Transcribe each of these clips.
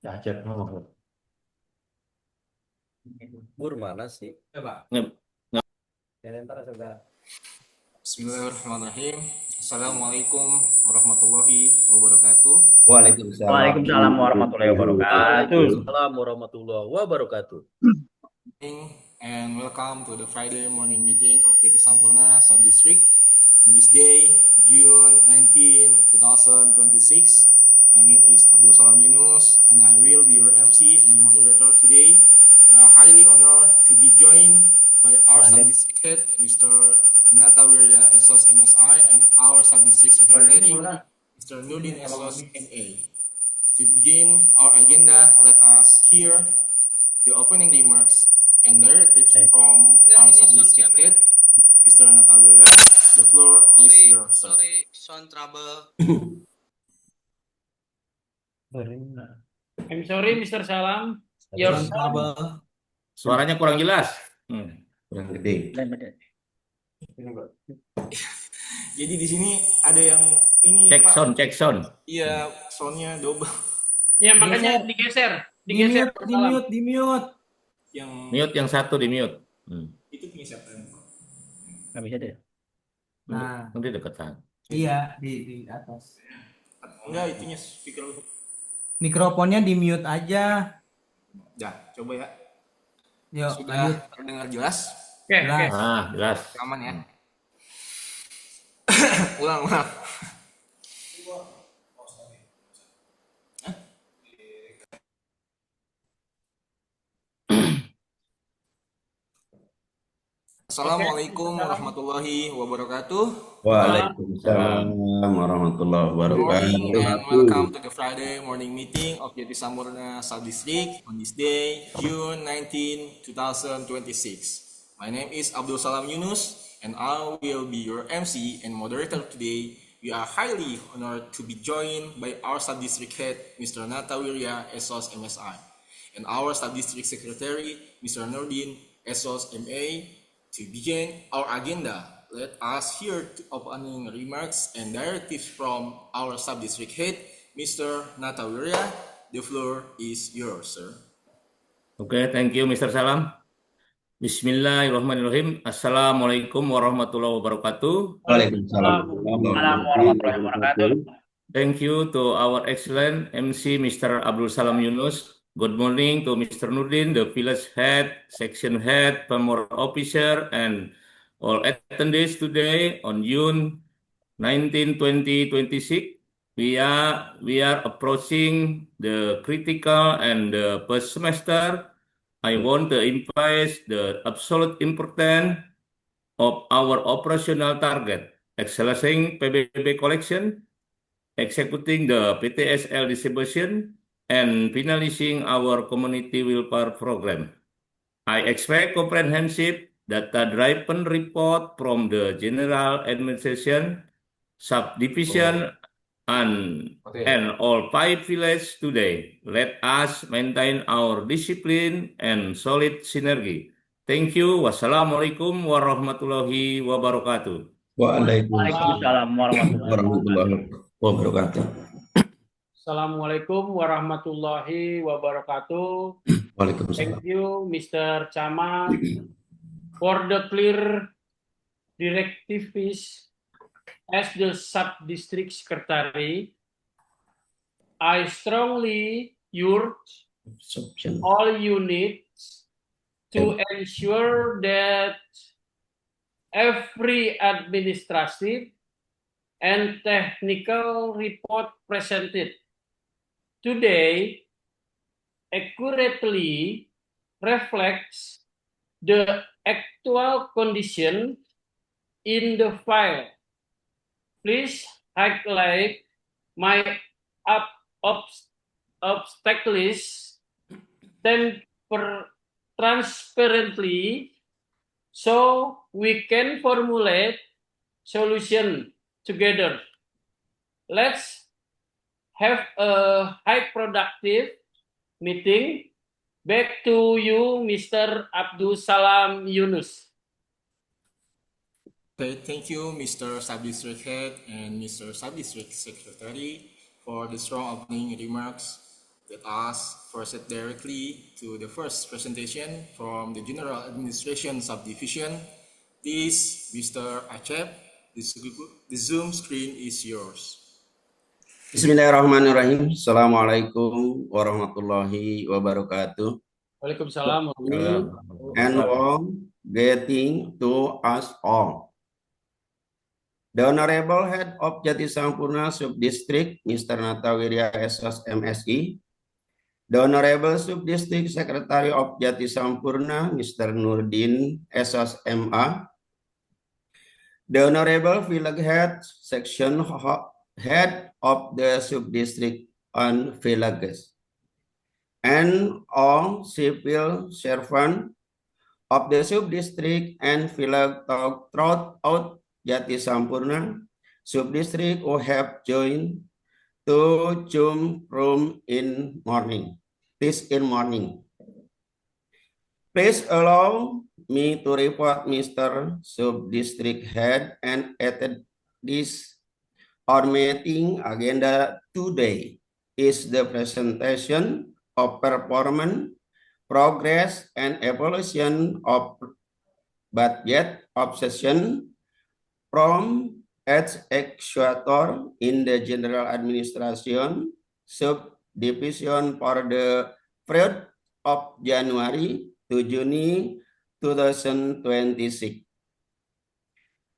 Cacat ngomong. Bur mana sih? Coba. Nge- Ya ntar sudah. Bismillahirrahmanirrahim. Assalamualaikum warahmatullahi wabarakatuh. Waalaikumsalam. Waalaikumsalam warahmatullahi wabarakatuh. Waalaikumsalam warahmatullahi wabarakatuh. And welcome to the Friday morning meeting of KT Sampurna Sub-District on this day, June 19, 2026. My name is Abdul Salam Yunus and I will be your MC and moderator today. We are highly honored to be joined by our Sub-District Head, Mr. Natawirya Esos MSI, and our Sub-District Secretary, Mr. Nurdin Esos MA. To begin our agenda, let us hear the opening remarks and directives from our Sub-District Head, Mr. Natawirya. The floor is yours, sir. Sorry, sound trouble. I'm sorry, Mr. Salam. Your sound. Suaranya kurang jelas. Kurang gede. Jadi di sini ada yang ini Cek Pak. sound, cek sound. Iya, soundnya double. Ya makanya digeser. Di mute. Yang Mute yang satu di mute. itu punya siapa? Nggak bisa deh. Nah, Nanti deketan. iya di atas. Enggak, itunya speaker. Mikrofonnya di mute aja. Ya, coba ya. Yuk, Sudah lanjut. terdengar jelas? Oke. Jelas. Jelas. Aman ya? Ulang. Assalamualaikum warahmatullahi wabarakatuh. Waalaikumsalam warahmatullahi Morning wabarakatuh. and welcome to the Friday morning meeting of JT Sampurna Sub-District on this day, June 19, 2026. My name is Abdul Salam Yunus and I will be your MC and moderator today. We are highly honored to be joined by our Sub-District Head, Mr. Natawirya Esos MSI, and our Sub-District Secretary, Mr. Nurdin Esos MA. To begin our agenda, let us hear opening remarks and directives from our Sub-District Head, Mr. Natawirya. The floor is yours, sir. Oke, thank you Mr. Salam. Bismillahirrahmanirrahim. Assalamualaikum warahmatullahi wabarakatuh. Waalaikumsalam warahmatullahi wabarakatuh. Thank you to our excellent MC Mr. Abdul Salam Yunus. Good morning to Mr. Nurdin, the village head, section head, Pemor officer, and all attendees today on June 19, 2026. We are approaching the critical and the first semester. I want to emphasize the absolute importance of our operational target, accelerating PBB collection, executing the PTSL distribution, and finalizing our community welfare program. I expect comprehensive data-driven report from the General Administration, Subdivision, and all 5 villages today. Let us maintain our discipline and solid synergy. Thank you. Wassalamualaikum warahmatullahi wabarakatuh. Waalaikumsalam warahmatullahi wabarakatuh. Assalamualaikum warahmatullahi wabarakatuh. Waalaikumsalam. Thank you, Mr. Camat, for the clear directives. As the Sub-District Secretary, I strongly urge all units to ensure that every administrative and technical report presented today accurately reflects the actual condition in the file. Please highlight my obstacles transparently so we can formulate solution together. Let's have a high productive meeting. Back to you, Mr. Abdul Salam Yunus. Okay, thank you, Mr. Sub-District Head and Mr. Sub-District Secretary, for the strong opening remarks. Let us proceed directly to the first presentation from the General Administration Subdivision. Please, Mr. Acep, the Zoom screen is yours. Bismillahirrahmanirrahim. Assalamualaikum warahmatullahi wabarakatuh. Waalaikumsalam. And warm greeting to us all. The Honorable Head of Jatisampurna Subdistrict, Mr. Natawirya SOS MSI. The Honorable Subdistrict Secretary of Jatisampurna, Mr. Nurdin SOS MA. The Honorable Village Head, Section Head of the Subdistrict on Villages. And all civil servants of the Subdistrict and Village throughout Jatisampurna Subdistrict who have joined to Zoom room in morning. Please allow me to report Mr. Subdistrict Head and attend this our meeting agenda today is the presentation of performance, progress, and evaluation of budget obsession from its actuator in the General Administration Subdivision for the period of January to June 2026.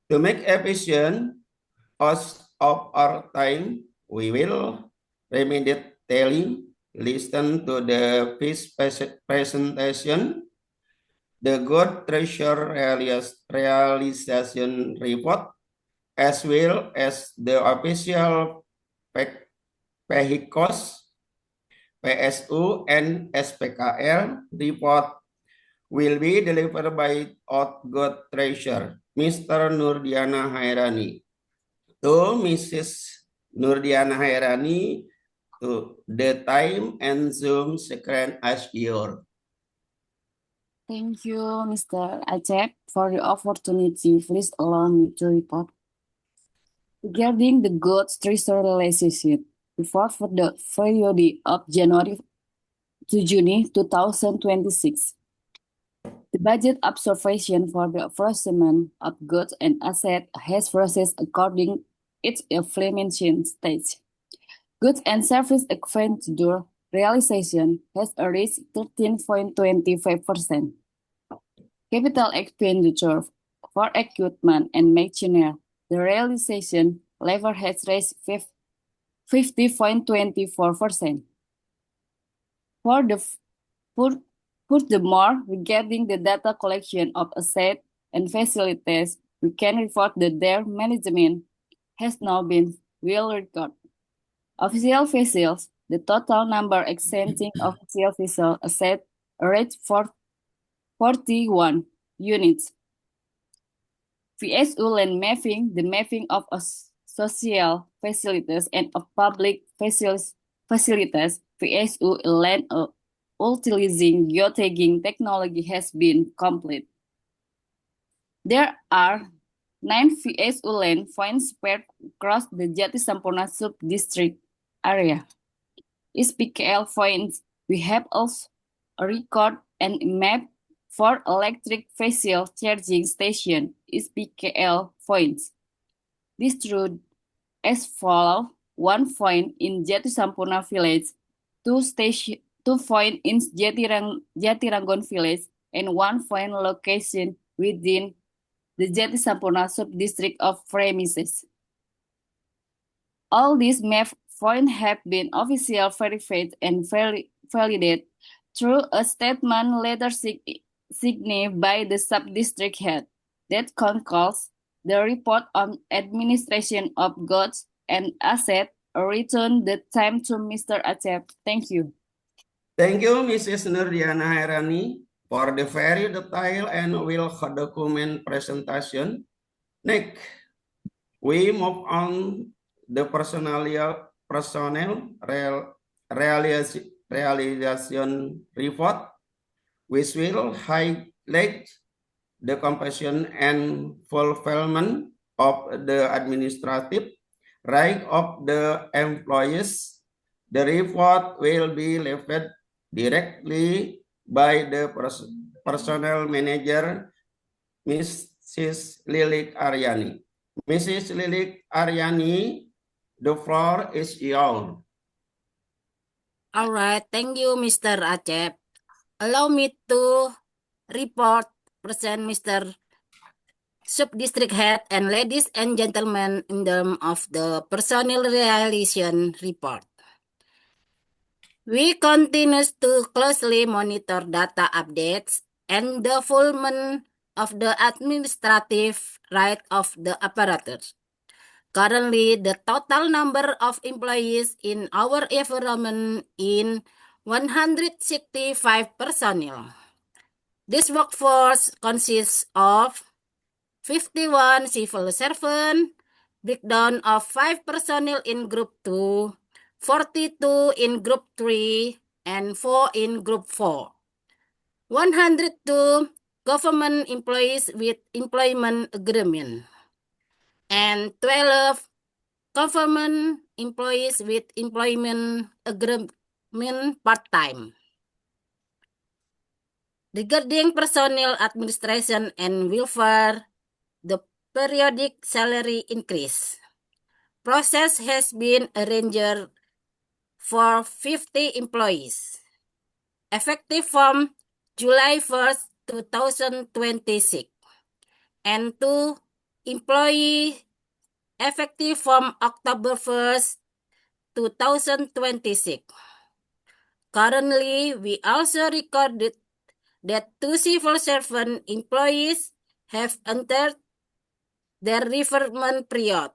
To make efficient use of our time, we will immediately listen to the first presentation, the Good Treasure Realization Report, as well as the official PEHIKOS, PSU, and SPKL report will be delivered by Good Treasure, Mr. Nurdiana Hairani. To Mrs. Nurdiana Hairani, to the time and Zoom screen as yours. Thank you, Mr. Acep, for the opportunity. Please allow me to report. Regarding the Good Treasure Realization report for the period of January to June 2026, the budget observation for the apportionment of goods and assets has processed according its implementation stage. Goods and service expenditure realization has reached 13.25%. Capital expenditure for equipment and machinery, the realization level has reached 50.24%. Furthermore, regarding the data collection of assets and facilities, we can report that their management has now been well recorded. Official vessels, the total number exchanging official vessel assets reached 41 units. VSU land mapping, the mapping of social facilities and of public facilities, VSU land utilizing geotagging technology has been complete. There are 9 VSU land points spread across the Jatisampurna sub-district area. SPKL points, we have also a record and map for electric vehicle charging station, SPKL points. This route as follows: 1 point in Jatisampurna village, 2 point in Jatirangon village, and 1 point location within the Jatisampurna sub-district of premises. All these map points have been officially verified and validated through a statement letter signed by the sub-district head that concludes the report on administration of goods and assets. Return the time to Mr. Acep. Thank you. Thank you, Mrs. Nurdiana Hairani, for the very detailed and well-documented presentation. Next, we move on the personnel realization report, which will highlight the completion and fulfillment of the administrative right of the employees The report will be lifted directly by the personnel manager, Mrs. Lilik Aryani. Mrs. Lilik Aryani, the floor is yours. All right, thank you, Mr. Acep. Allow me to present Mr. Sub-District Head and ladies and gentlemen in terms of the personnel realization report. We continue to closely monitor data updates and the fulfillment of the administrative right of the apparatus. Currently, the total number of employees in our environment is 165 personnel. This workforce consists of 51 civil servants, breakdown of 5 personnel in Group 2, 42 in Group 3, and 4 in Group 4. 102 government employees with employment agreement, and 12 government employees with employment agreement part-time. Regarding personnel administration and welfare, the periodic salary increase process has been arranged for 50 employees, effective from July 1st, 2026, and 2 employees effective from October 1st, 2026. Currently, we also recorded that 2 civil servant employees have entered their retirement period.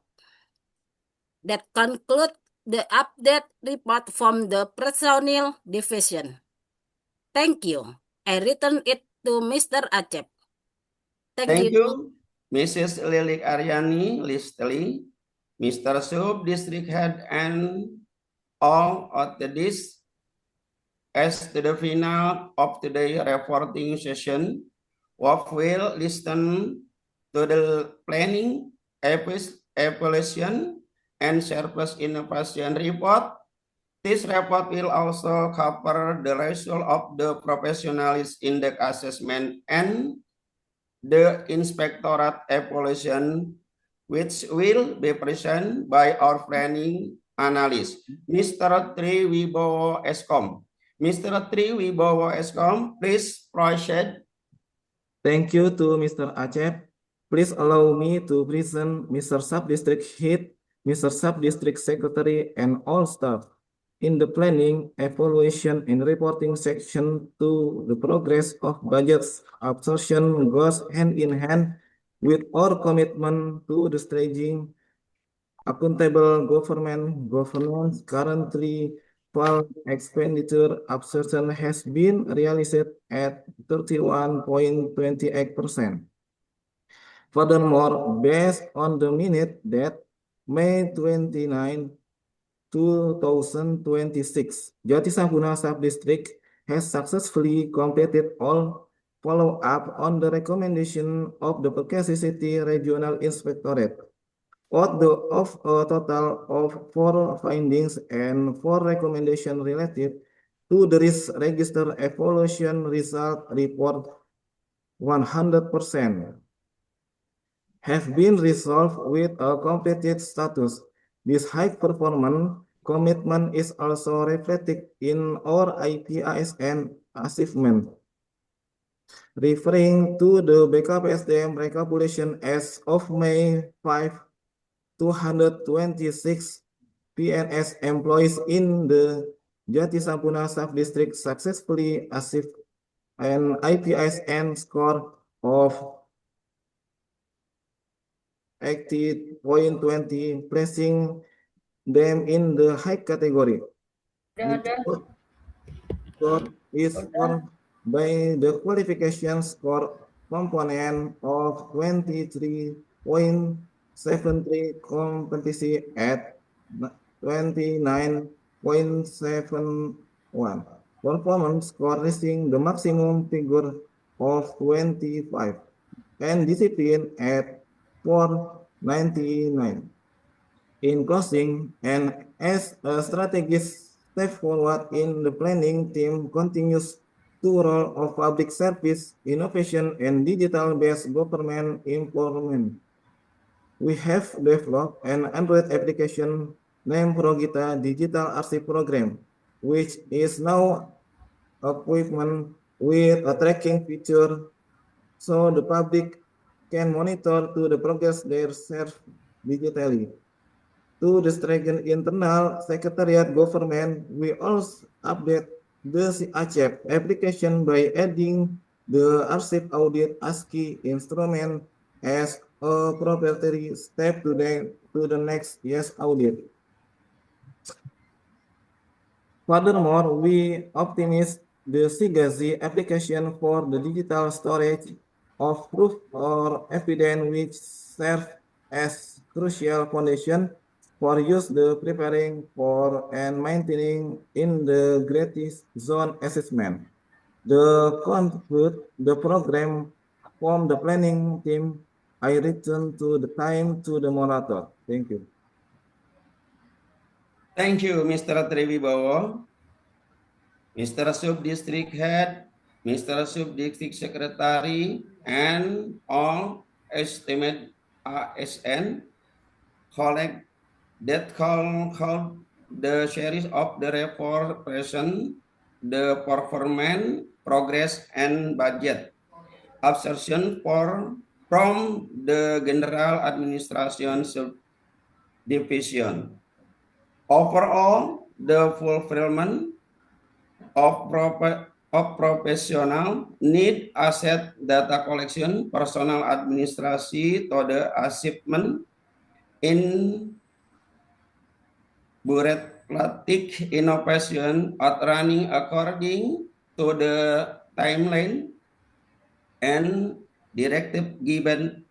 That concludes the update report from the personnel division. Thank you. I return it to Mr. Acep. Thank you, Mrs. Lilik Aryani Listli, Mr. Sub-District Head, and all of this. As to the final of today's reporting session, we will listen to the planning, evaluation, and service innovation report. This report will also cover the result of the professionalism index assessment and the inspectorate evaluation, which will be presented by our planning analyst, Mr. Triwibowo Eskom. Mr. Triwibowo Eskom, please proceed. Thank you to Mr. Acep. Please allow me to present Mr. Sub-District Head, Mr. Sub-District Secretary, and all staff in the planning, evaluation, and reporting section to the progress of budget's absorption goes hand in hand with our commitment to the staging accountable government governance. Currently, while expenditure absorption has been realized at 31.28%. Furthermore, based on the minute date May 29, 2026, Jati Sampurna Sub-District has successfully completed all follow-up on the recommendation of the Bekasi City Regional Inspectorate. Of a total of 4 findings and 4 recommendations related to the risk register evaluation result report, 100% have been resolved with a completed status. This high performance commitment is also reflected in our IPASN achievement. Referring to the BKPSDM recapitulation as of May 5, 226 PNS employees in the Jati Sampurna Sub-District successfully achieved an IPASN score of 80.20, placing them in the high category. Score is formed by the qualification score component of 23.73, competency at 29.71, performance score reaching the maximum figure of 25, and discipline at 499. In closing, and as a strategic step forward in the planning team continues to role of public service, innovation, and digital-based government improvement. We have developed an Android application named Progita Digital Arsip Program, which is now equipped with a tracking feature so the public can monitor to the progress they serve digitally. To the strengthen internal secretariat government, we also update the ACEP application by adding the arsip audit ASCII instrument as a proprietary step to the next yes audit. Furthermore, we optimize the SIGAZI application for the digital storage of proof or evidence which serve as crucial foundation for use the preparing for and maintaining in the gratis zone assessment. The conclude the program from the planning team. I return to the time to the moderator. Thank you. Thank you, Mr. Triwibowo, Mr. Sub-District Head, Mr. Sub-District Secretary, and all esteemed ASN colleagues that call the series of the report present the performance, progress, and budget observation from the General Administration Division. Overall, the fulfillment of professional need asset data collection, personal administrasi to the achievement in bureaucratic innovation are running according to the timeline and directive given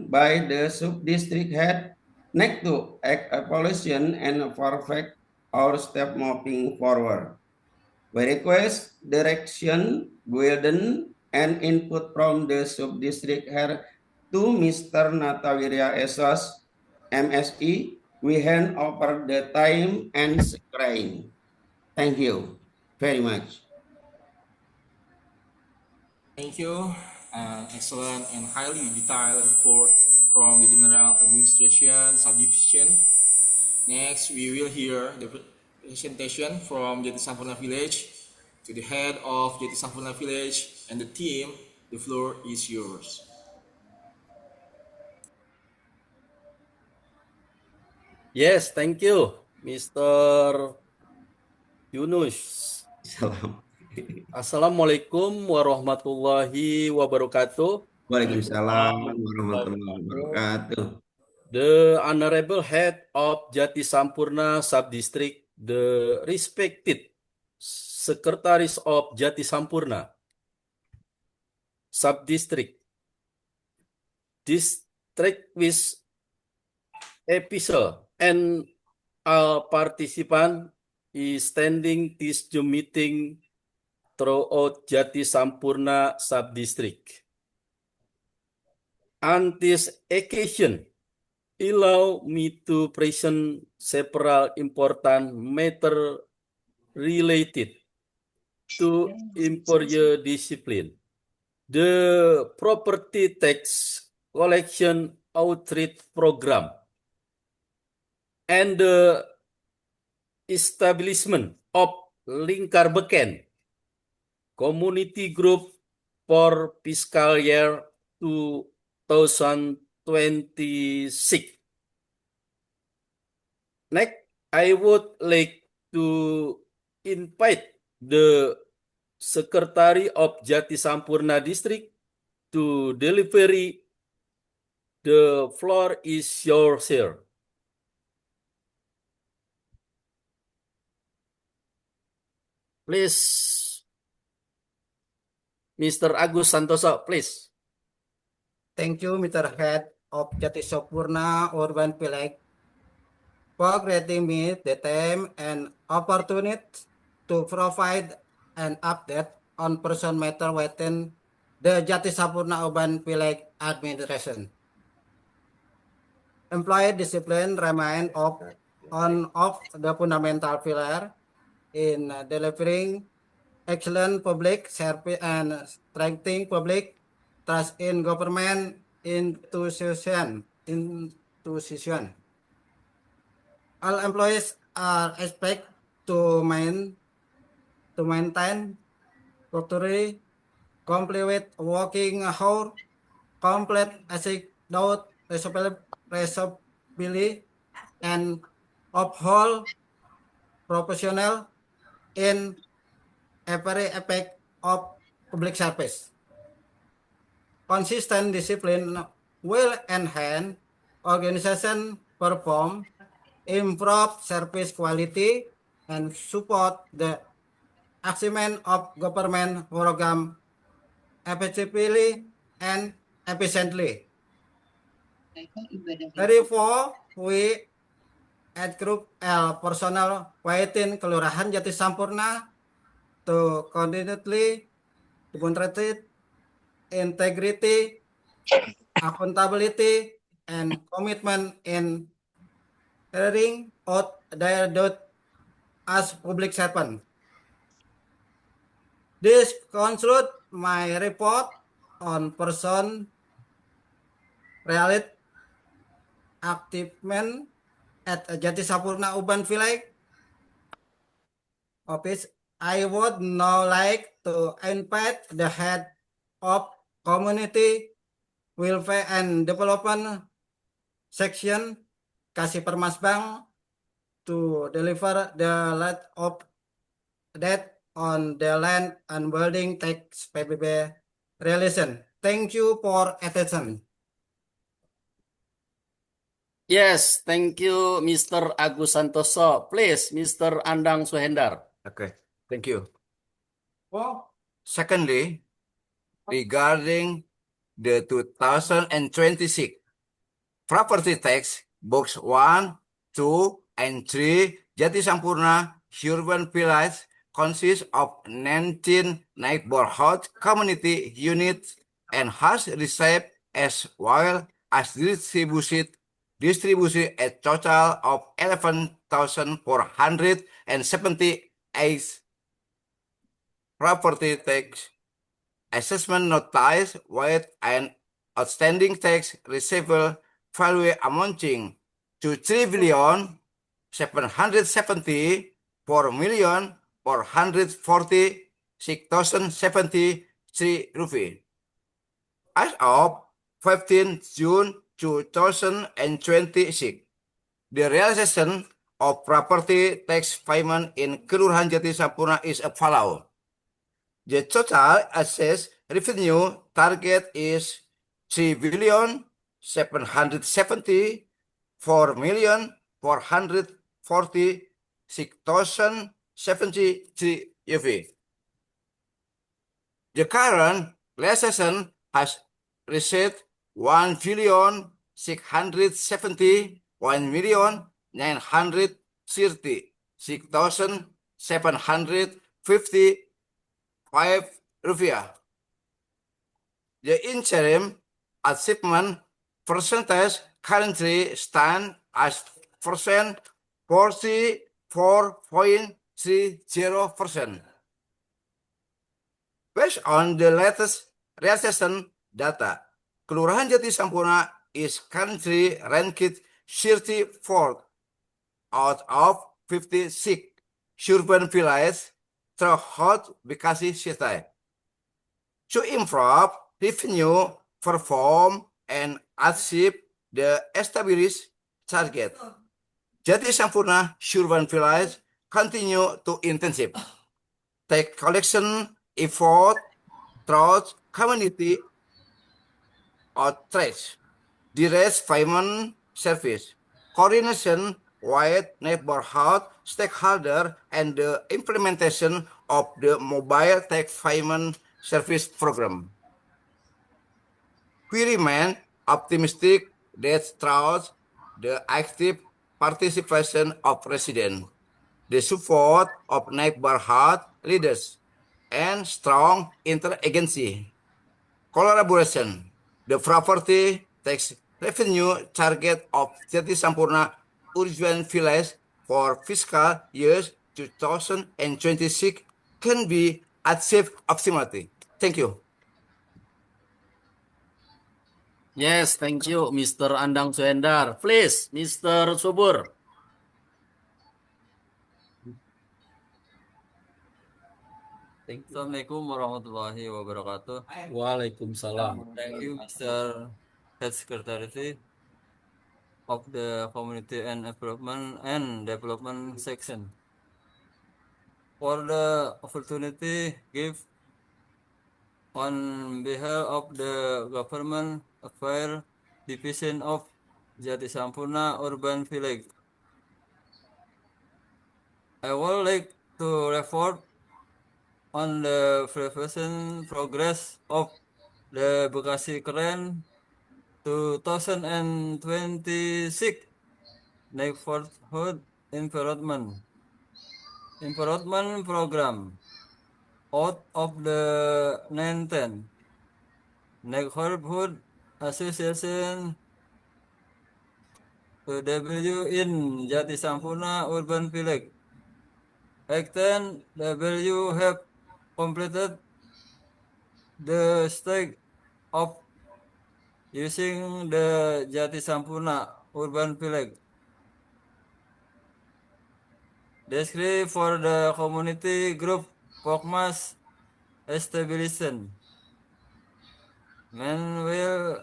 by the sub-district head next to evaluation and perfect our step moving forward. We request direction, guidance, and input from the sub-district head to Mr. Natawirya Esos, MSE. We hand over the time and screen. Thank you very much. Thank you. An excellent and highly detailed report from the General Administration Subdivision. Next, we will hear the presentation from Jati Sampurna Village. To the head of Jati Sampurna Village and the team, the floor is yours. Yes, thank you, Mr. Yunus. Salam. Assalamualaikum warahmatullahi wabarakatuh. Waalaikumsalam warahmatullahi wabarakatuh. The Honorable Head of Jati Sampurna Subdistrict, the respected Secretaries of Jati Sampurna Subdistrict, District with episode, and all participants is standing this Zoom meeting throughout Jati Sampurna Subdistrict. On this occasion, allow me to present several important matters related to employer discipline, the property tax collection outreach program, and the establishment of Lingkar Beken community group for fiscal year 2026. Next, I would like to invite the Secretary of Jati Sampurna District to deliver. The floor is yours, sir. Please, Mr. Agus Santoso, please. Thank you, Mr. Head of Jati Sampurna Urban Village, for granting me the time and opportunity to provide an update on person matter within the Jati Sampurna Urban Village administration. Employee discipline remains of one of the fundamental pillar in delivering excellent public service and strengthening public trust in government institution. All employees are expected to maintain properly, complete with working hours, complete ethics, without responsibility, and uphold professional in every aspect of public service. Consistent discipline will enhance organization perform, improve service quality, and support the achievement of government program effectively and efficiently. Therefore, we at Group L personal within Kelurahan Jati Sampurna to continually demonstrate integrity, accountability, and commitment in carrying out their duty as public servant. This concludes my report on person related achievement at Jati Sampurna Urban Village Office. I would now like to invite the head of Community Welfare and Development Section, Kasih Permasbang, to deliver the lead of that on the land and building tax PBB relation. Thank you for attention. Yes, thank you, Mr. Agus Santoso. Please, Mr. Andang Suhendar. Okay, thank you. Secondly, regarding the 2026 property tax, Box 1, 2, and 3, Jati Sampurna Urban Village consists of 19 neighborhood community units and has received as well as distributed a total of 11,478 property tax assessment notice with an outstanding tax receivable value amounting to 3,774,446,073 rupiah. As of 15 June 2026, the realization of property tax payment in Kelurahan Jati Sampurna is as follows. The total assessed revenue target is 3,774,446,073 UV. The current realization has received 1,671,936,755 rupiah. The interim achievement percentage currently stands as 44.30%. Based on the latest realization data, Kelurahan Jati Sampurna is currently ranked 34th out of 56 urban villages throughout Bekasi City. To improve revenue, perform, and achieve the established target, Jati Sampurna urban village continue to intensive tax collection effort through community outreach, direct payment service, coordination with neighborhood stakeholders, and the implementation of the mobile tax payment service program. We remain optimistic that through the active participation of residents, the support of neighborhood leaders, and strong interagency collaboration, the property tax revenue target of Jati Sampurna Urban Village for fiscal years 2026 can be achieved optimally. Thank you. Yes, thank you, Mr. Andang Suhendar. Please, Mr. Subur. Assalamualaikum warahmatullahi wabarakatuh. Waalaikumsalam. Thank you, Mr. Head Secretary of the Community and Development section, for the opportunity give on behalf of the Government Affairs Division of Jati Sampurna Urban Village. I would like to report on the prevention progress of the Bekasi Keren 2026 Neighborhood Environment Program. Out of the 19 Neighborhood Association W in Jati Sampurna Urban Village, 18 W have completed the stage of using the Jati Sampurna Urban Village. Describe for the community group Pokmas establishment. Men will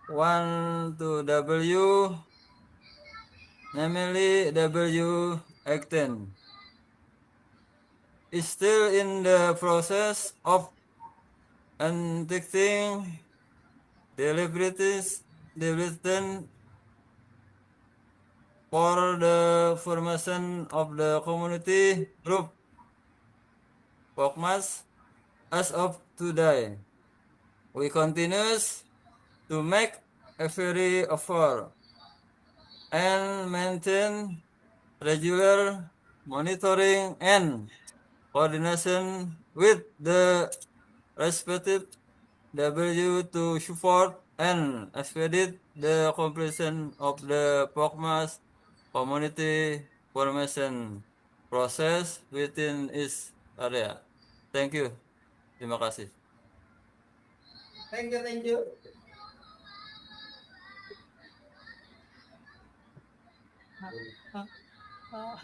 1 to W, namely W18, is still in the process of detecting deliberation for the formation of the community group Pokmas as of today. We continue to make every effort and maintain regular monitoring and coordination with the respective W to support and expedite the completion of the Pokmas community formation process within its area. Thank you. Terima kasih. Thank you.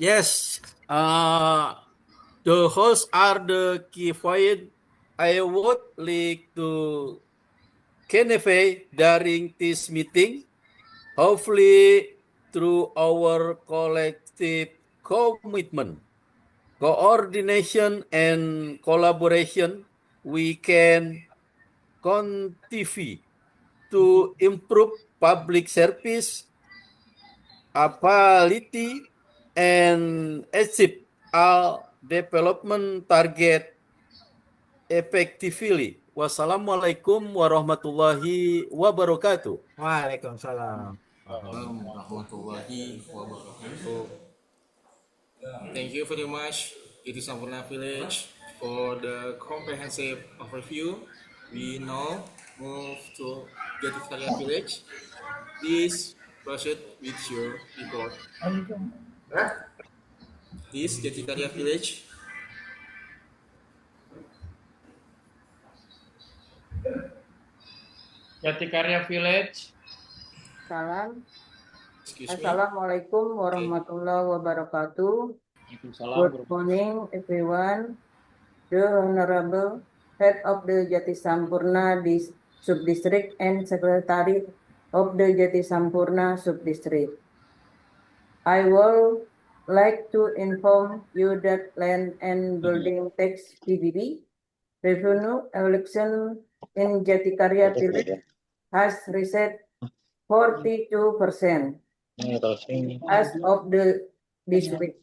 Yes, the hosts are the key point I would like to convey during this meeting. Hopefully, through our collective commitment, coordination, and collaboration, we can contribute to improve public service ability and achieve our development target effectively. Wassalamualaikum warahmatullahi wabarakatuh. Waalaikumsalam. Warahmatullahi wabarakatuh. Thank you very much, Jati Sampurna Village, for the comprehensive overview. We now move to Jati Karya Village. Please proceed with your report. This Jati Karya Village. Jati Karya Village. Salam. Excuse me. Assalamualaikum warahmatullahi wabarakatuh. Good morning, everyone. The Honorable Head of the Jati Sampurna Sub-District and Secretary of the Jati Sampurna Sub-District. I would like to inform you that Land and Building Tax PBB revenue election in Jati Karya Village has reached 42% as of this week.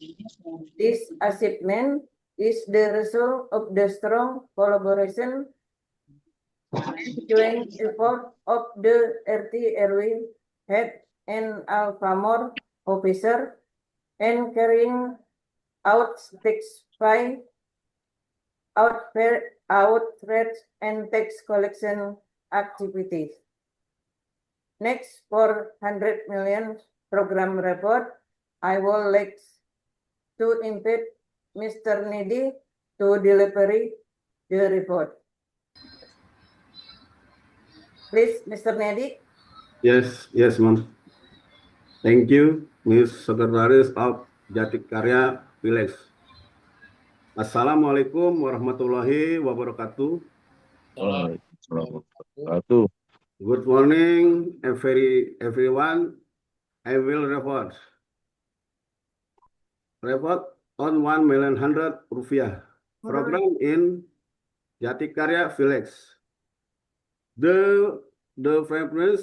This achievement is the result of the strong collaboration and joint effort of the RT/RW head and Alfamor officer and carrying out tax-free outreach and tax collection activities. Next, for 100 million program report, I would like to invite Mr. Nedi to deliver the report. Please, Mr. Nedi. Yes, ma'am. Thank you, Miss Sekretaris of Jatikarya Village. Assalamualaikum warahmatullahi wabarakatuh. Good morning, everyone. I will report on 1,100,000 rupiah program in Jatikarya Village. The reference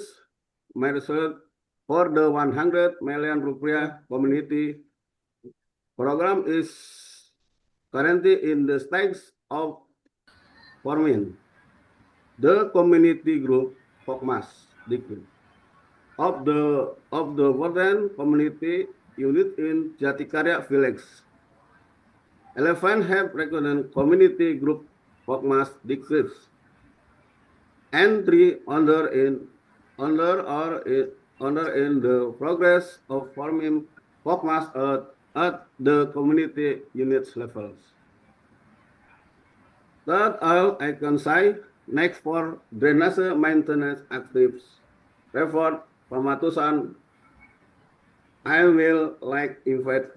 measured for the 100 million rupiah community program is currently in the stage of forming. The community group Pokmas of the Warden community unit in Jatikarya Village. 11 have recognized community group Pokmas decrease, and 3 under in the progress of forming Pokmas at the community units levels. That all I can say. Next for drainage maintenance activities report pematusan. I will like invite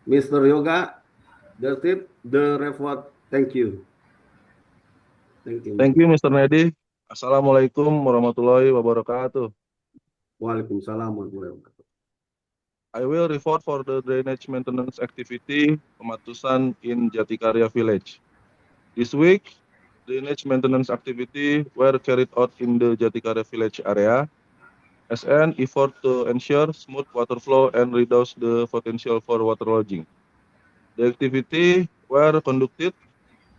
Mr. Yoga the report. Thank you. Thank you, Mr. Nedi. Assalamualaikum warahmatullahi wabarakatuh. Waalaikumsalam warahmatullahi wabarakatuh. I will report for the drainage maintenance activity pematusan in Jatikarya Village. This week, drainage maintenance activity were carried out in the Jatikarya Village area as an effort to ensure smooth water flow and reduce the potential for water lodging. The activity were conducted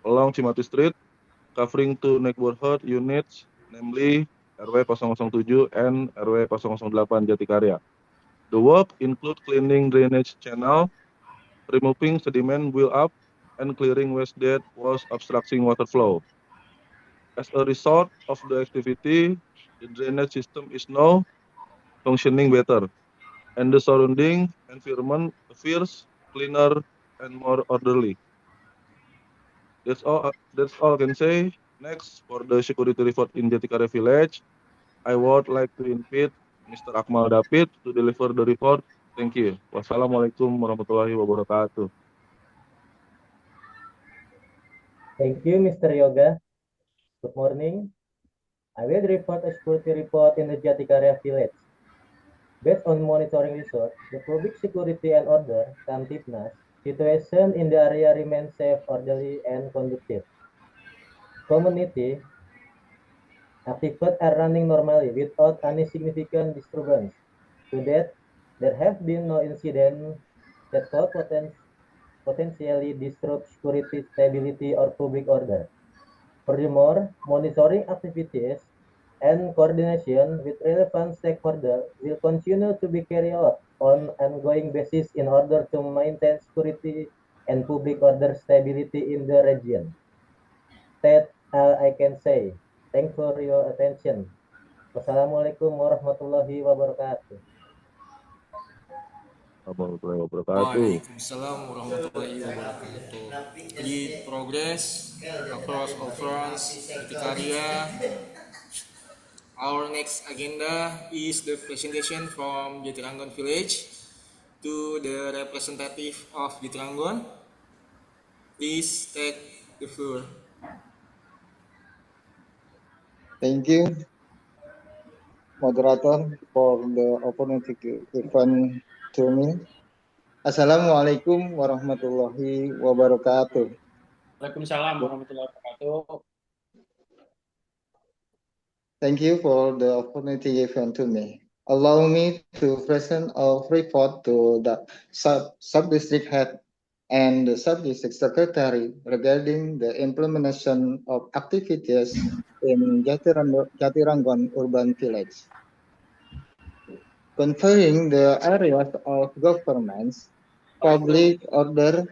along Cimati Street, covering 2 neighborhood units, namely RW 007 and RW 008 Jatikarya. The work include cleaning drainage channel, removing sediment build up, and clearing waste that was obstructing water flow. As a result of the activity, the drainage system is now functioning better, and the surrounding environment appears cleaner and more orderly. That's all I can say. Next, for the security report in Jatikarya Village, I would like to invite Mr. Akmal David to deliver the report. Thank you. Wassalamualaikum warahmatullahi wabarakatuh. Thank you, Mr. Yoga. Good morning. I will report a security report in the Jatikarya Village. Based on monitoring result, the public security and order, Kamtipnas, situation in the area remains safe, orderly, and conducive. Community activities are running normally without any significant disturbance. To date, there have been no incidents that could potentially disrupt security, stability, or public order. Furthermore, monitoring activities and coordination with relevant stakeholders will continue to be carried out on an ongoing basis in order to maintain security and public order stability in the region. That I can say. Thanks for your attention. Wassalamualaikum warahmatullahi wabarakatuh. Waalaikumsalam warahmatullahi wabarakatuh. Lead progress across all fronts, Jatikarya. Our next agenda is the presentation from Jatiranggon Village to the representative of Jatiranggon. Please take the floor. Thank you, moderator, for the opportunity given to me. Assalamualaikum warahmatullahi wabarakatuh. Waalaikumsalam warahmatullahi wabarakatuh. Thank you for the opportunity given to me. Allow me to present a report to the sub-district head and the sub-district secretary regarding the implementation of activities in Jatiranggon Urban Village. Conferring the areas of governance, public order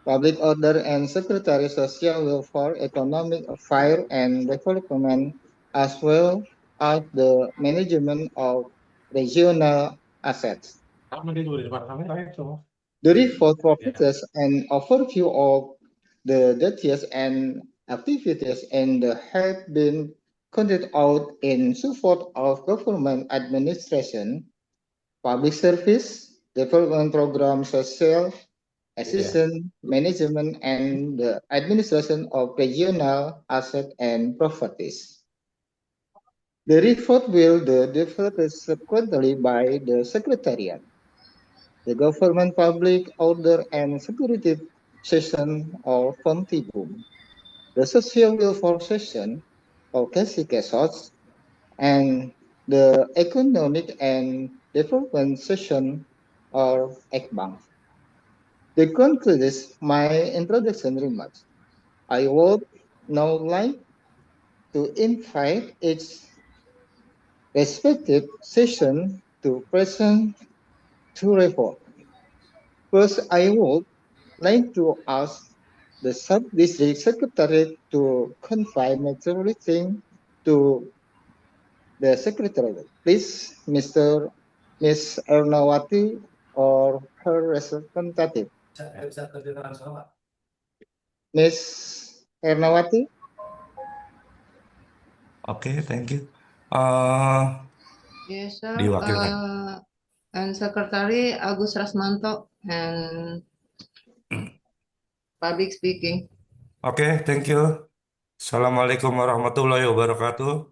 and secretary social welfare, economic affairs and development, as well as the management of regional assets. The report provides an overview of the duties and activities and have been carried out in support of government administration, public service, development program, social assistance, management, and the administration of regional assets and properties. The report will be developed subsequently by the Secretariat. The Government Public Order and Security Session or Fontibum, the Social Welfare Session or Kesikessos, and the Economic and Development Session or ECBAN. This concludes my introduction remarks. I would now like to invite each respective session to present two reports. First, I would like to ask the sub-district secretary to confine everything to the secretary. Please, Miss Ernawati or her representative. Miss Ernawati. Okay, thank you. Yes, sir. Diwakilkan. And Secretary Agus Rasmanto and public speaking. Okay, thank you. Assalamualaikum warahmatullahi wabarakatuh.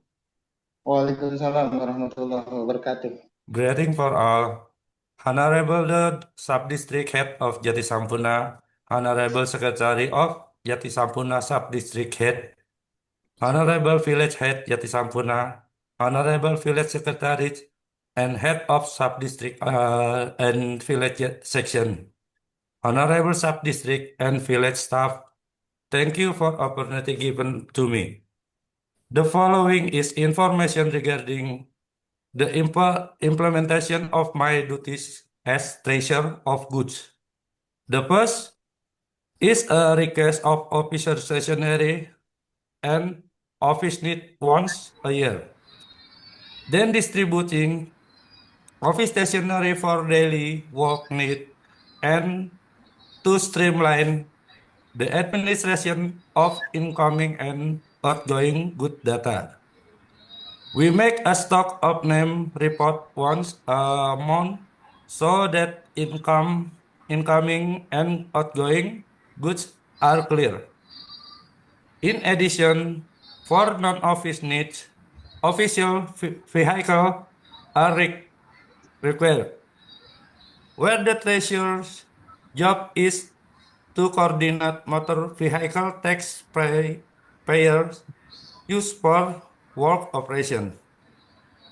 Waalaikumsalam warahmatullahi wabarakatuh. Greeting for all. Honorable the Sub-District Head of Jati Sampurna, Honorable Secretary of Jati Sampurna Sub-District Head, Honorable Village Head Jati Sampurna, Honorable Village Secretary and Head of Sub-District and Village Section, Honorable Sub-District and Village Staff, thank you for opportunity given to me. The following is information regarding the implementation of my duties as treasurer of goods. The first is a request of officer stationery and office need once a year. Then distributing office stationery for daily work need and to streamline the administration of incoming and outgoing good data. We make a stock of name report once a month so that incoming and outgoing goods are clear. In addition, for non-office needs, official vehicle are required, where the treasurer's job is to coordinate motor vehicle tax payers used for work operation,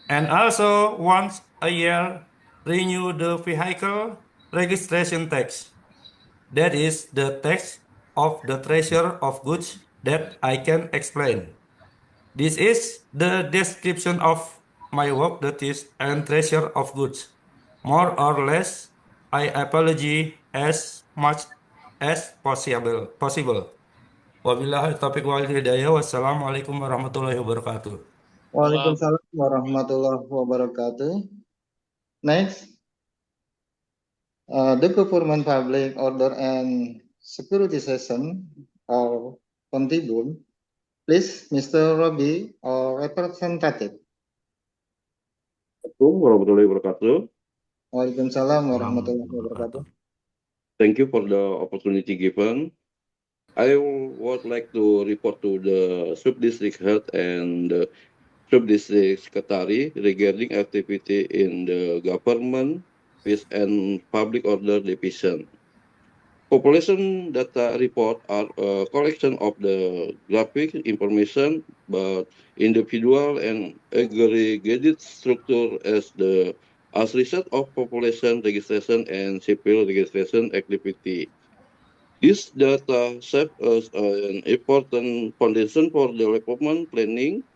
and also once a year renew the vehicle registration tax. That is the tax of the treasurer of goods that I can explain. This is the description of my work duties and treasurer of goods. More or less, I apologize as much as possible. Wabillahi taufiq wal hidayah. Wassalamualaikum warahmatullahi wabarakatuh. Waalaikumsalam warahmatullahi wabarakatuh. Next, the Government Public Order and Security Session or Kontibun. Please, Mr. Robi or representative. Assalamualaikum warahmatullahi wabarakatuh. Waalaikumsalam warahmatullahi wabarakatuh. Thank you for the opportunity given. I would like to report to the Sub-District Head and the Sub-District Secretary regarding activity in the Government, Peace and Public Order Division. Population data report are a collection of the graphic information, but individual and aggregated structure as result of population registration and civil registration activity. This data serves as an important foundation for development planning,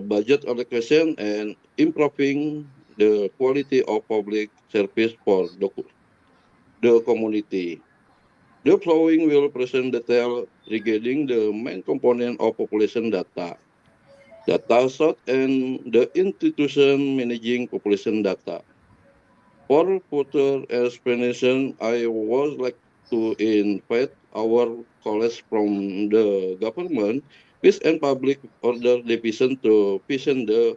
budget allocation, and improving the quality of public service for the community. The following will present detail regarding the main component of population data source, and the institution managing population data. For further explanation, I would like to invite our colleagues from the government, peace and public order division to present the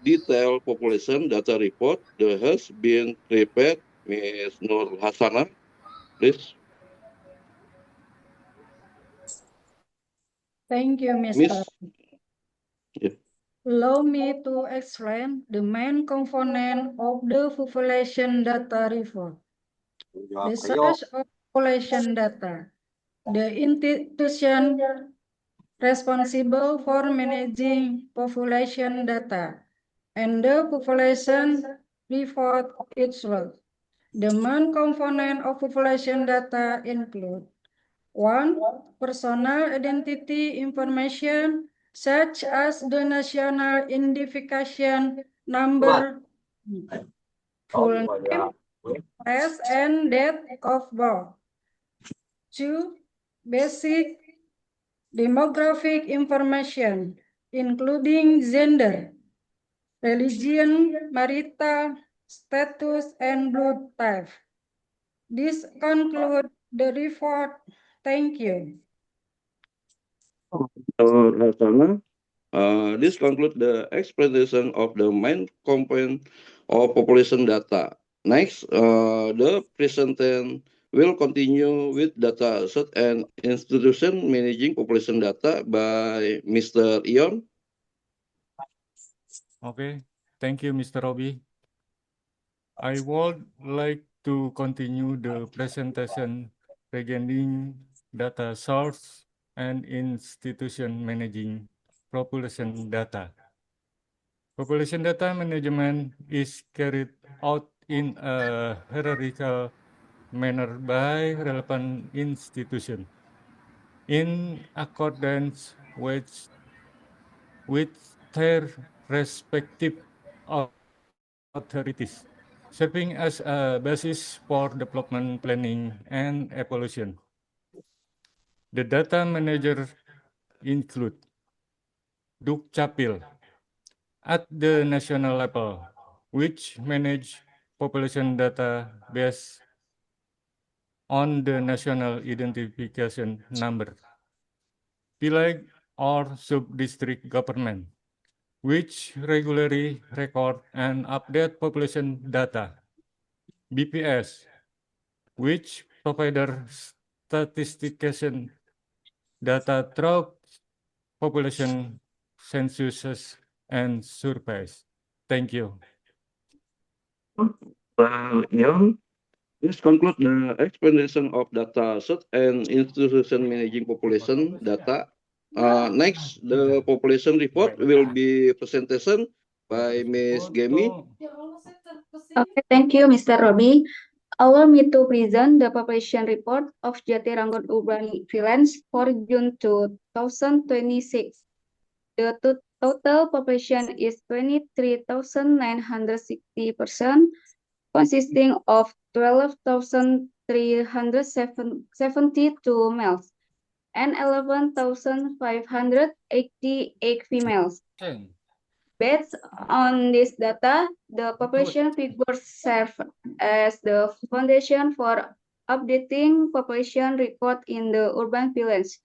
detailed population data report that has been prepared. Ms. Nur Hasana, please. Thank you, Miss, Mr. yeah. Allow me to explain the main component of the population data report. The source of population data. The institution responsible for managing population data and the population report itself. The main component of population data include 1. Personal identity information such as the national identification number, full name, address, and date of birth. 2. Basic demographic information, including gender, religion, marital status, and blood type. This concludes the report. Thank you. Hasana. This concludes the explanation of the main component of population data. Next, the presentation will continue with data set and institution managing population data by Mr. Ion. Okay, thank you, Mr. Robi. I would like to continue the presentation regarding data source and institution managing population data. Population data management is carried out in a hierarchical manner by relevant institution in accordance with their respective authorities, serving as a basis for development planning and evaluation. The data manager include Dukcapil at the national level, which manage population data based on the national identification number. PILEG or sub-district government, which regularly record and update population data. BPS, which provider statistician data through population censuses and surveys. Thank you. Ion, this concludes the explanation of data set and institution managing population data. Next, the population report will be presentation by Ms. Gemi. Okay, thank you, Mr. Robi. Allow me to present the population report of Jatiranggon Urban Village for June 2026. The total population is 23,960 persons, consisting of 12,372 males and 11,588 females. Based on this data, the population figures serve as the foundation for updating population record in the urban village,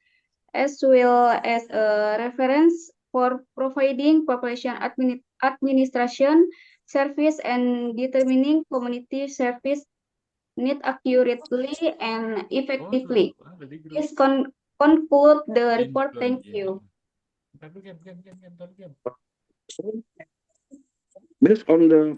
as well as a reference for providing population administration service and determining community service need accurately and effectively. This conclude the report. Thank you. Based on the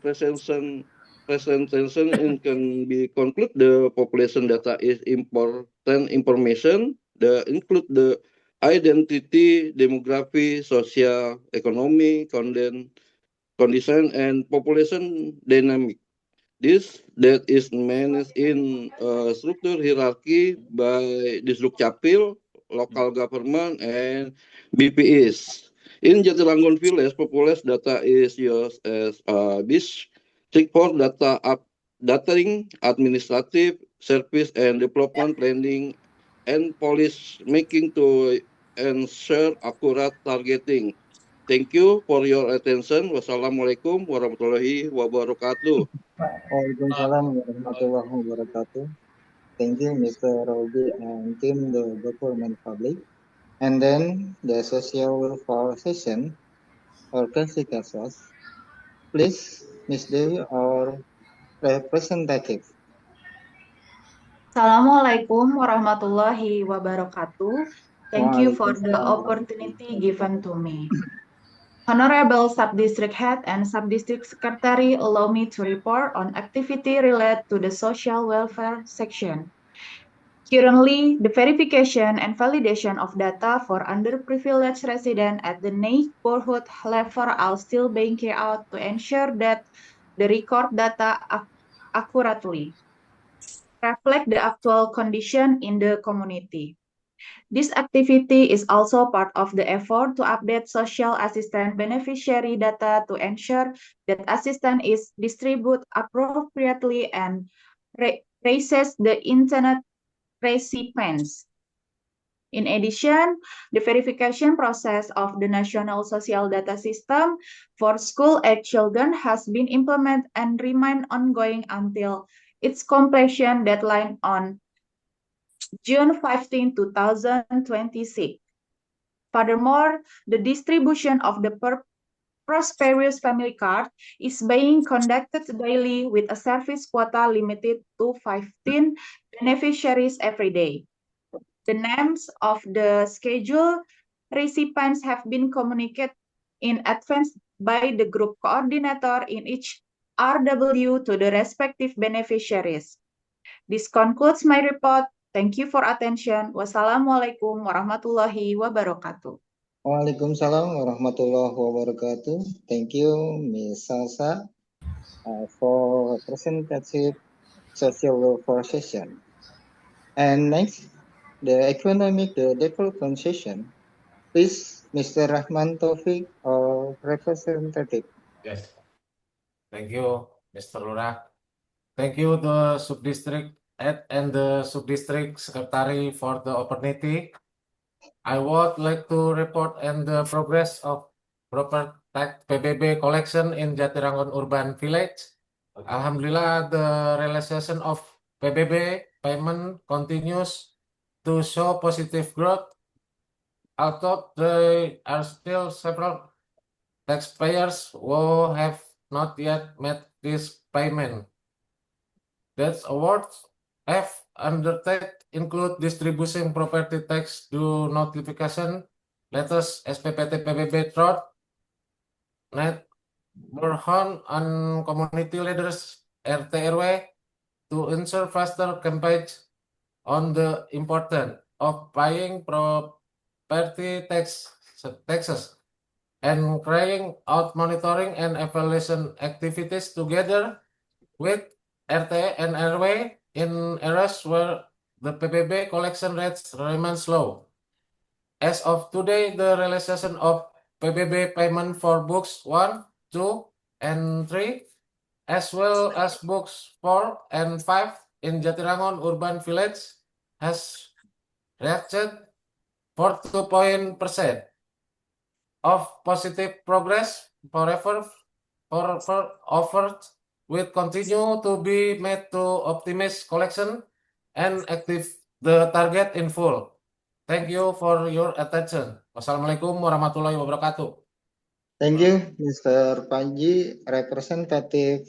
presentation, it can be conclude the population data is important information. Include the identity, demography, social, economy, condition, and population dynamic. This that is managed in structure hierarchy by Dukcapil, local government, and BPS. In Jatiranggon Village, population data is used as this for dating, administrative, service and development planning, and policy making to ensure accurate targeting. Thank you for your attention. Wassalamualaikum warahmatullahi wabarakatuh. Waalaikumsalam warahmatullahi wabarakatuh. Thank you, Mr. Robi and team the government public. And then the social welfare session or consequences. Please, Ms. Dewi, our representative. Assalamualaikum warahmatullahi wabarakatuh. Thank you for the opportunity given to me. Honorable Sub-District Head and Sub-District Secretary, allow me to report on activity related to the social welfare section. Currently, the verification and validation of data for underprivileged residents at the neighborhood level are still being carried out to ensure that the record data accurately reflect the actual condition in the community. This activity is also part of the effort to update social assistance beneficiary data to ensure that assistance is distributed appropriately and raises the internet recipients. In addition, the verification process of the National Social Data System for school-age children has been implemented and remain ongoing until its completion deadline on June 15, 2026. Furthermore, the distribution of the Prosperous Family Card is being conducted daily with a service quota limited to 15 beneficiaries every day. The names of the scheduled recipients have been communicated in advance by the group coordinator in each RW to the respective beneficiaries. This concludes my report. Thank you for attention. Wassalamualaikum warahmatullahi wabarakatuh. Waalaikumsalam warahmatullahi wabarakatuh. Thank you, Ms. Salsa, for representative social welfare session. And next, the economic development session. Please, Mr. Rahman Taufik, our representative. Yes. Thank you, Mr. Lurah. Thank you, the Sub-District Head and the Sub-District Secretary for the opportunity. I would like to report on the progress of proper tax PBB collection in Jatirangon Urban Village. Alhamdulillah, the realization of PBB payment continues to show positive growth, although there are still several taxpayers who have not yet made this payment. That awards have undertaken include distributing property tax due notification letters SPPT PBB throughout neighborhood and community leaders RT/RW to ensure faster campaign on the importance of paying property taxes and carrying out monitoring and evaluation activities together with RT and RW in areas where the PBB collection rates remain low. As of today, the realization of PBB payment for books 1, 2, and 3, as well as books 4 and 5 in Jatirangon Urban Village has reached 42% of positive progress forever efforts will continue to be made to optimize collection and active the target in full. Thank you for your attention. Wassalamualaikum warahmatullahi wabarakatuh. Thank you, Mr. Panji, representative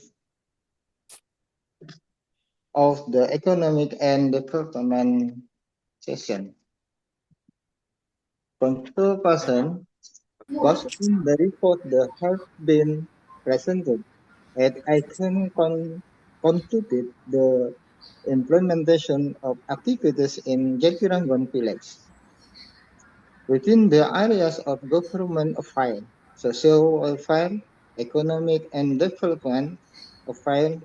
of the Economic and Development session. Control person was in the report that has been presented, and I can conclude the implementation of activities in Jatirangon Village. Within the areas of government affairs, social welfare, economic and development affairs,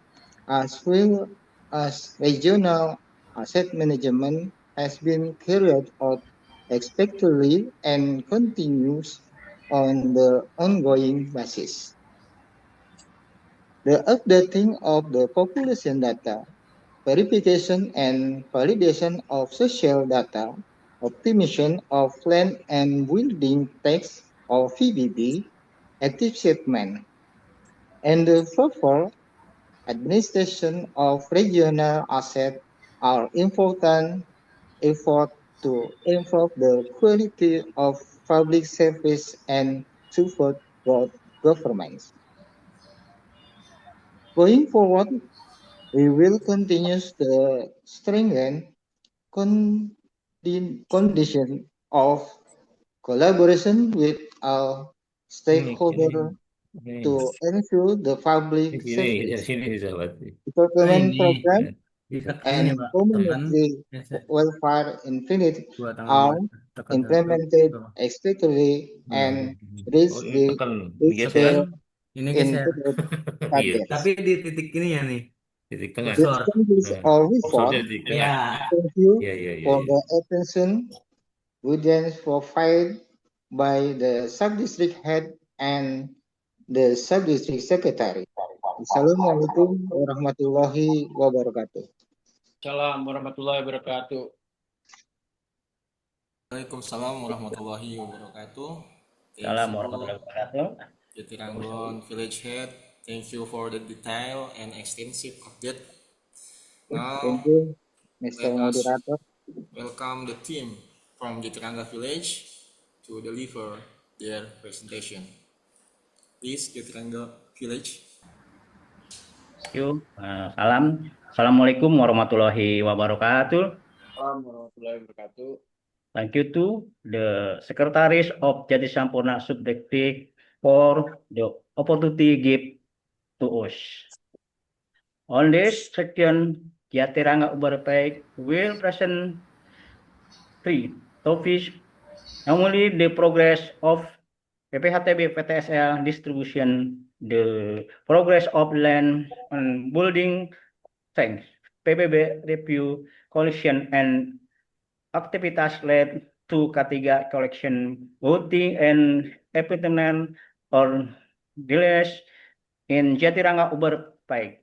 as well as regional asset management has been carried out expectedly and continues on the ongoing basis. The updating of the population data, verification and validation of social data, optimization of land and building tax of VBB active shipment, and the proper administration of regional assets are important efforts to improve the quality of public service and support both governments. Going forward, we will continue to strengthen condition of collaboration with our stakeholders to ensure the public service, development program, and community welfare infinite are implemented effectively and reach their intended Iya, targets. tapi di titik ini ya nih, titik tengah. This concludes our report. Maksudnya titik tengah. Thank you Iya. for the attention guidance provided by the sub-district head and the sub-district secretary. Assalamualaikum warahmatullahi wabarakatuh. Salam warahmatullahi wabarakatuh. Waalaikumsalam warahmatullahi wabarakatuh. Salam warahmatullahi wabarakatuh. Jatiranggon Village Head, thank you for the detailed and extensive update. Now, Thank you, Mr. let us Moderator. welcome the team from Jatiranga Village to deliver their presentation. Please, Jatiranga Village. Thank you. Assalamualaikum warahmatullahi wabarakatuh. Salam warahmatullahi wabarakatuh. Thank you to the Secretaries of Jati Sampurna Subdistrict for the opportunity given to us. On this section, Jatiranga Ubarpek will present three topics, namely the progress of PPHTB PTSL distribution, the progress of land and building things, PBB review collection and aktivitas led to K3 collection, voting and epidemic or delays in Jatiranga Ubarpek.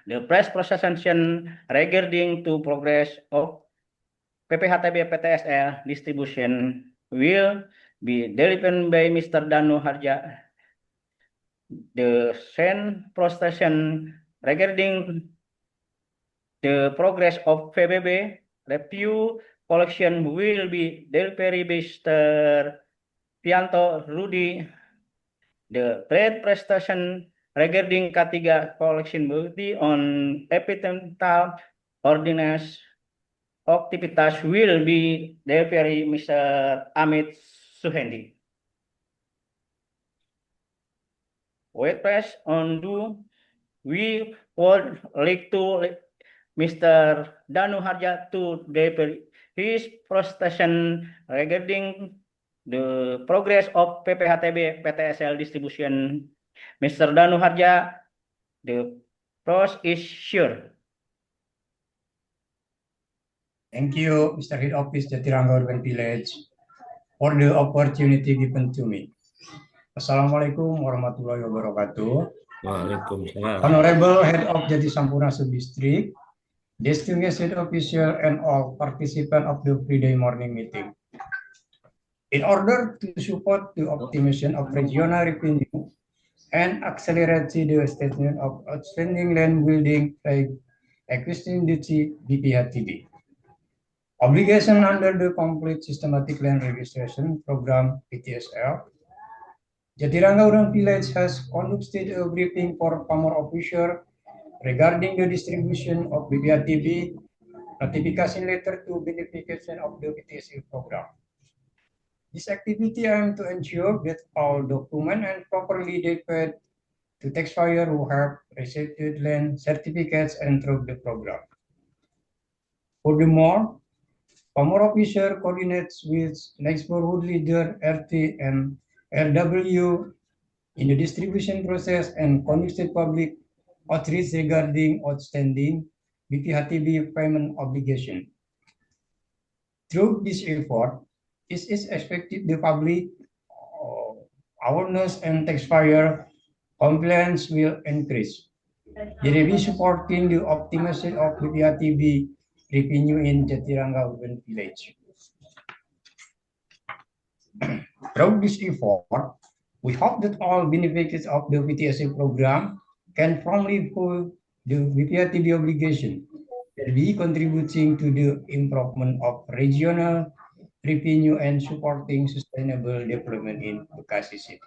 The press presentation regarding to progress of PPHTB PTSL distribution will be delivered by Mr. Danu Harja. The same presentation regarding the progress of PBB review collection will be delivered by Mr. Pianto Rudy. The trade presentation regarding K3 collection bukti on epidemic ordinance aktivitas will be delivered Mr. Amit Suhendi. Wait press on do we would like to Mr. Danu Harja to deliver his presentation regarding the progress of PPHTB PTSL distribution. Mr. Danu Harja, the floor is sure. Thank you, Mr. Head Office Jatiranga Urban Village, for the opportunity given to me. Assalamualaikum warahmatullahi wabarakatuh. Waalaikumsalam. Honorable Head of Jati Sampurna Subdistrict, distinguished official and all participants of the Friday morning meeting. In order to support the optimization of regional revenue and accelerate the statement of outstanding land building by existing duty BPHTB. Obligation under the Complete Systematic Land Registration Program PTSL, Jatiranga Urban Village has conducted a briefing for farmer officer regarding the distribution of BPHTB notification letter to beneficiaries of the PTSL program. This activity aims to ensure that all documents and properly delivered to taxpayers who have received land certificates and through the program. Furthermore, farmer officer coordinates with neighborhood leader RT and RW in the distribution process and conducted public outreach regarding outstanding BPHTB payment obligation. Through this effort, it is expected the public awareness and taxpayer compliance will increase. They will be supporting the optimization of BPHTB revenue in Jatiranga Urban Village. Through this effort, we hope that all beneficiaries of the VTSA program can firmly fulfill the VPRTB obligation and be contributing to the improvement of regional revenue and supporting sustainable development in Bekasi City.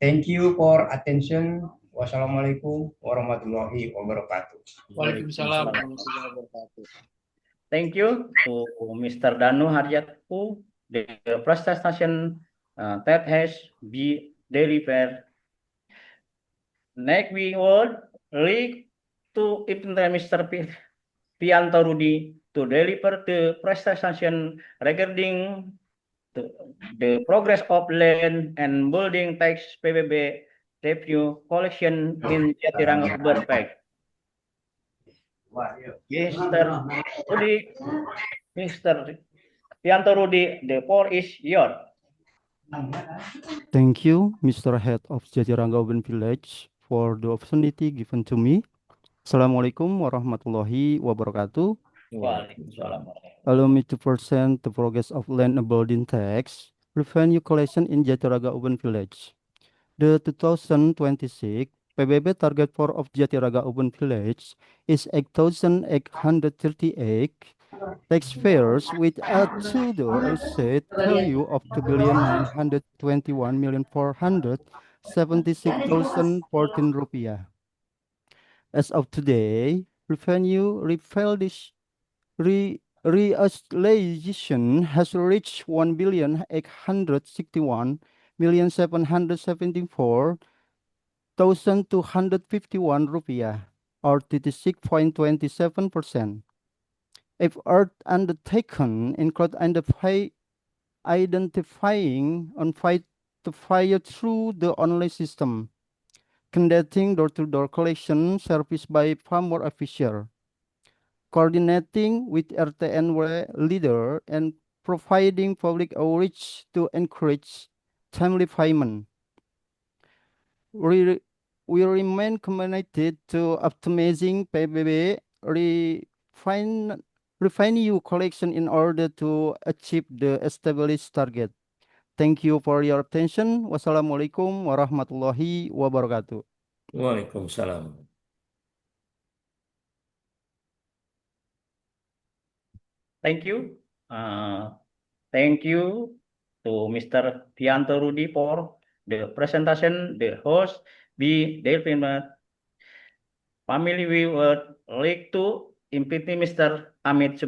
Thank you for attention. Wassalamualaikum warahmatullahi wabarakatuh. Waalaikumsalam warahmatullahi wabarakatuh. Thank you to Mr. Danu Harjatku. The presentation that has been delivered. Next, we would like to invite Mr. Pianto Rudi to deliver the presentation regarding the progress of land and building tax PBB revenue collection in Jatiranga Urban Park. Mr. Pianto Rudi, the floor is yours. Thank you, Mr. Head of Jatiranga Urban Village, for the opportunity given to me. Assalamualaikum warahmatullahi wabarakatuh. Allow me to present the progress of land and building tax revenue collection in Jatiranga Urban Village. The 2026 PBB target for of Jatiranga Urban Village is 8,838 taxpayers with a to-do asset value of 2,921,476,014 rupiah. As of today, revenue realization has reached 1,861,774,251 rupiah, or 36.27%. Effort undertaken include identifying on-fire through the online system, conducting door-to-door collection service by farmer official, coordinating with RTNW leader and providing public outreach to encourage timely payment. We remain committed to optimizing PBB revenue collection in order to achieve the established target. Thank you for your attention. Wassalamualaikum warahmatullahi wabarakatuh. Waalaikumsalam. Thank you. Thank you to Mr. Pianto Rudi for the presentation. The host, B. Delphine family, we would like to invite Mr. Amit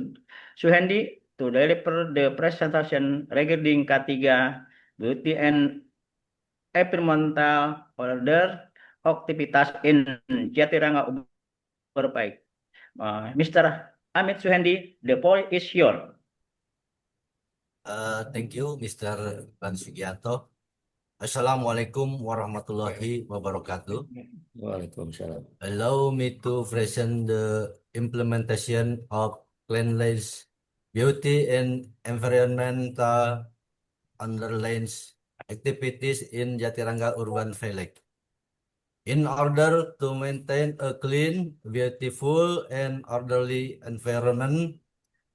Suhendi to deliver the presentation regarding K3 beauty and environmental order aktivitas in Jatiranga Urban Park. Mr. Amit Suhendi, the floor is yours. Thank you, Mr. Ban Sugianto. Assalamualaikum warahmatullahi wabarakatuh. Waalaikumsalam. Allow me to present the implementation of cleanliness, beauty, and environmental underlines activities in Jatiranga Urban Village. In order to maintain a clean, beautiful, and orderly environment,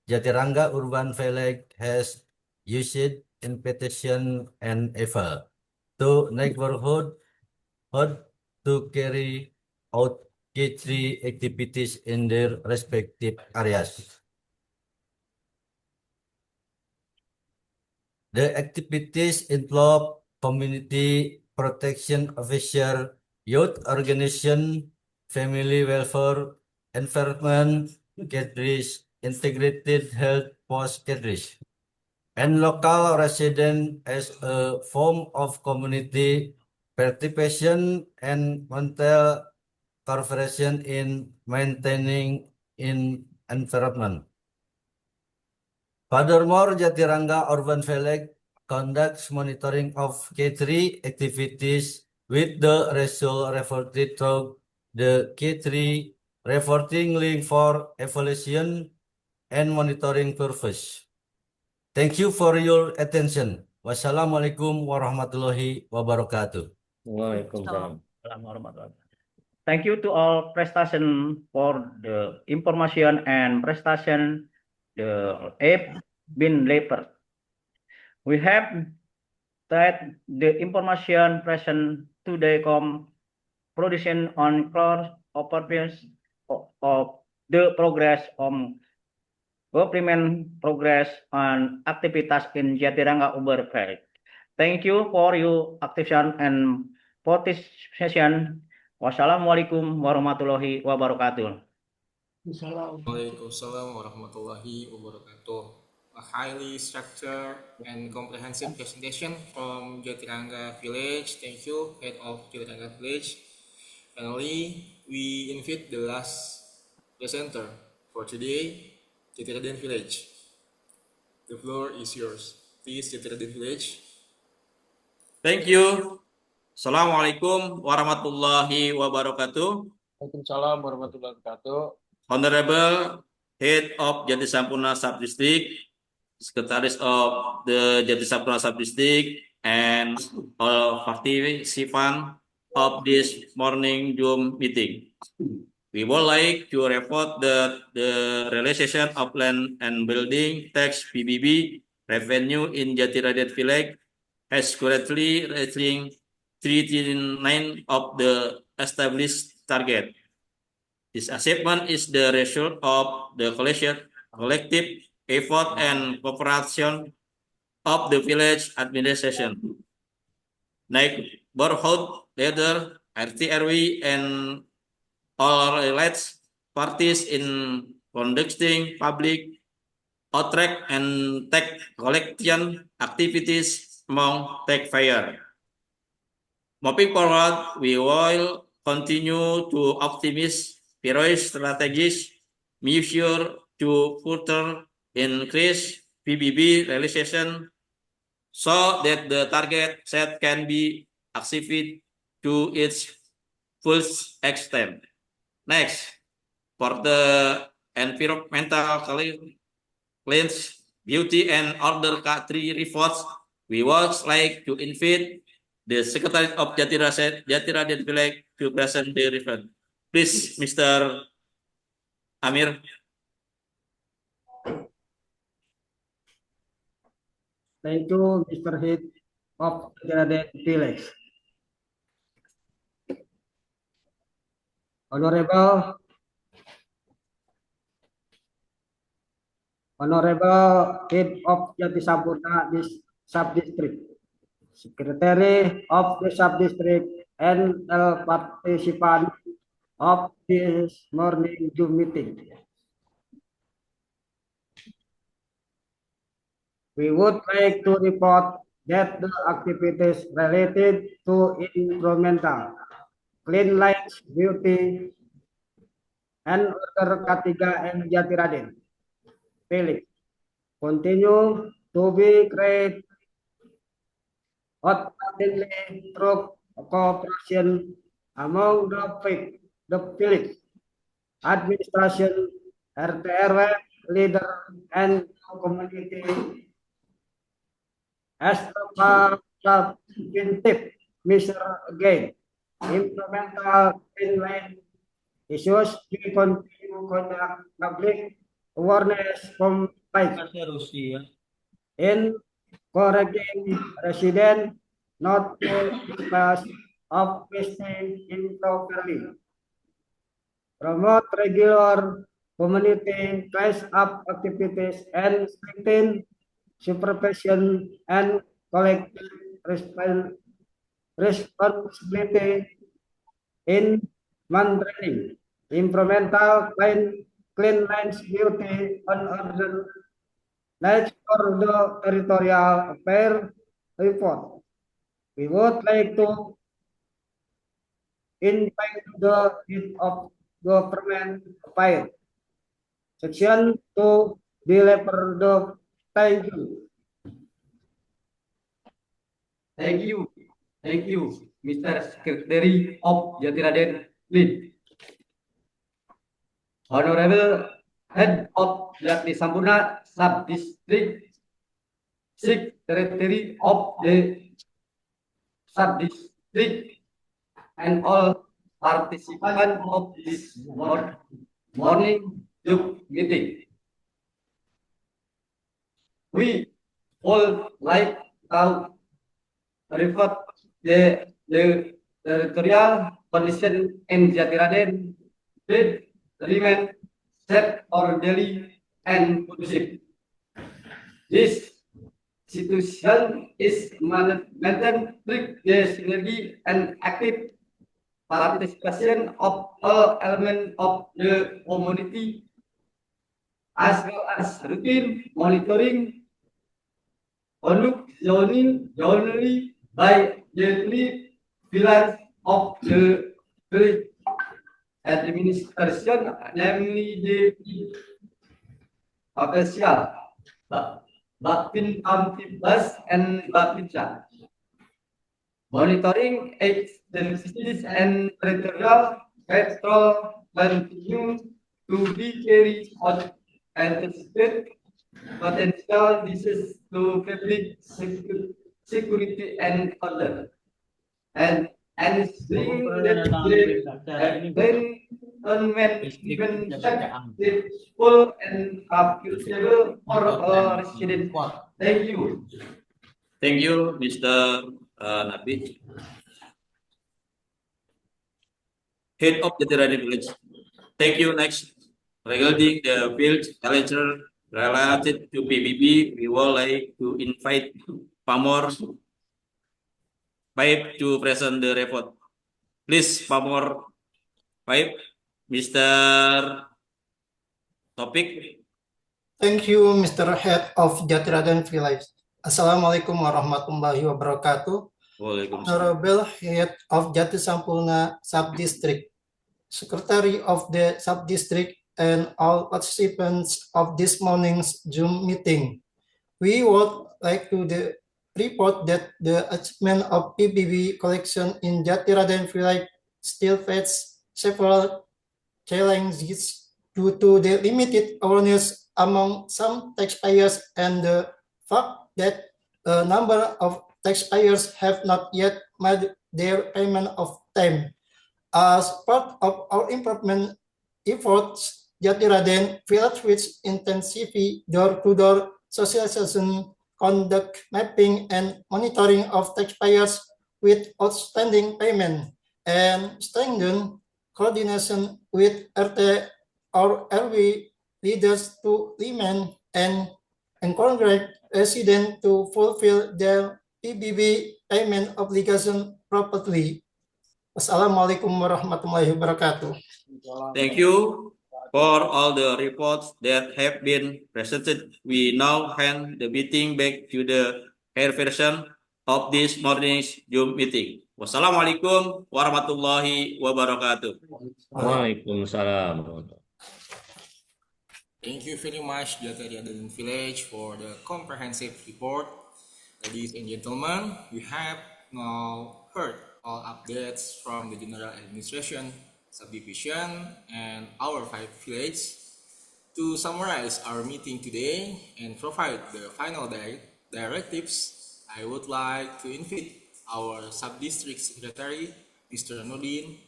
Jatiranga Urban Village has used invitation and effort to neighborhood to carry out K3 activities in their respective areas. The activities involve community protection officer, youth organization, family welfare, environment, cadres, integrated health post cadres, and local resident as a form of community participation and mental cooperation in maintaining in environment. Furthermore, Jatiranga Urban Village conducts monitoring of K3 activities with the result reported through the K3 reporting link for evaluation and monitoring purpose. Thank you for your attention. Wassalamualaikum warahmatullahi wabarakatuh. Waalaikumsalam. Thank you to all prestation for the information and prestation the app been delivered. We have that the information present today production on cross operations of the progress on government progress and aktivitas in Jatiranga Uber Village. Thank you for your activation and participation. Wassalamualaikum warahmatullahi wabarakatuh. Waalaikumsalam warahmatullahi wabarakatuh. A highly structured and comprehensive presentation from Jatiranga Village. Thank you, Head of Jatiranga Village. Finally, we invite the last presenter for today, Jatiraden Village. The floor is yours. Please, Jatiraden Village. Thank you. Assalamualaikum warahmatullahi wabarakatuh. Waalaikumsalam warahmatullahi wabarakatuh. Honorable Head of Jatisampurna Sub-District, Secretaries of the Jatisampurna Sub-District, and all participants of this morning Zoom meeting. We would like to report that the realization of land and building tax PBB revenue in Jatiraden Village has currently reaching 339 of the established target. This achievement is the result of the collective effort and cooperation of the village administration, neighborhood leader, RT/RW, and all related parties in conducting public outreach and tax collection activities among taxpayers. Moving forward, we will continue to optimize various strategies, measure to further increase PBB realization so that the target set can be achieved to its full extent. Next, for the environmental cleanliness, beauty, and order K3 reports, we would like to invite the Secretary of Jatiraden Village to present the report. Please, Mr. Amir. Thank you, Mr. Head of Jatiraden Village. Honorable Head of Jatisampurna Sub-District, Secretary of the Sub-District, and all participants of this morning Zoom meeting. We would like to report that the activities related to environmental, cleanliness, beauty, and order K3 and Jatiraden Village continue to be carried out through cooperation among the village administration, RT/RW leader, and community as a preventive measure again. Implemental cleanliness issues we continue conduct public awareness campaigns in encouraging residents not to dispose of waste improperly, promote regular community clean-up activities, and strengthen supervision and collective responsibility in maintaining environmental cleanliness, beauty, and order for the territorial affairs report. We would like to invite the head of government affairs section to deliver the thank you. Thank you, Mr. Secretary of Jatiraden Village. Honorable Head of Jatisampurna Sub-District, Secretary of the Sub-District, and all participants of this morning Zoom meeting. We would like to report the territorial condition in Jatiraden did remain safe, orderly, and conducive. This situation is maintained through the synergy and active participation of all elements of the community, as well as routine monitoring conduct jointly by the three pillars of the village administration, namely the official, Bapin Kamtibas, and Bapinca. Monitoring activities and territorial patrol continue to be carried out, anticipate potential diseases to public security and order, and ensuring that the environment even successful and profitable for all residents. Thank you. Thank you, Mr. Nabi. Head of the Jatiraden Village. Thank you. Next, regarding the field lecture related to PBB, we would like to invite Pamor Paip to present the report. Please, Pamor Paip, Mr. Topik. Thank you, Mr. Head of Jatiraden Village. Assalamualaikum warahmatullahi wabarakatuh. Honorable Head of Jati Sampurna Sub-District, Secretary of the Sub-District, and all participants of this morning's Zoom meeting. We would like to report that the achievement of PBB collection in Jatiraden Village still faces several challenges due to the limited awareness among some taxpayers and the fact that a number of taxpayers have not yet made their payment of time. As part of our improvement efforts, Jatiraden Village which intensify door-to-door socialization, conduct mapping and monitoring of taxpayers with outstanding payment, and strengthen coordination with RT or RW leaders to remain and encourage residents to fulfill their PBB payment obligation properly. Wassalamualaikum warahmatullahi wabarakatuh. Thank you for all the reports that have been presented. We now hand the meeting back to the hair version of this morning's Zoom meeting. Wassalamualaikum warahmatullahi wabarakatuh. Waalaikumsalam. Thank you very much, Jatiraden Village, for the comprehensive report. Ladies and gentlemen, we have now heard all updates from the General Administration, Subdivision, and our 5 villages. To summarize our meeting today and provide the final directives, I would like to invite our Sub-District Secretary, Mr. Nudin,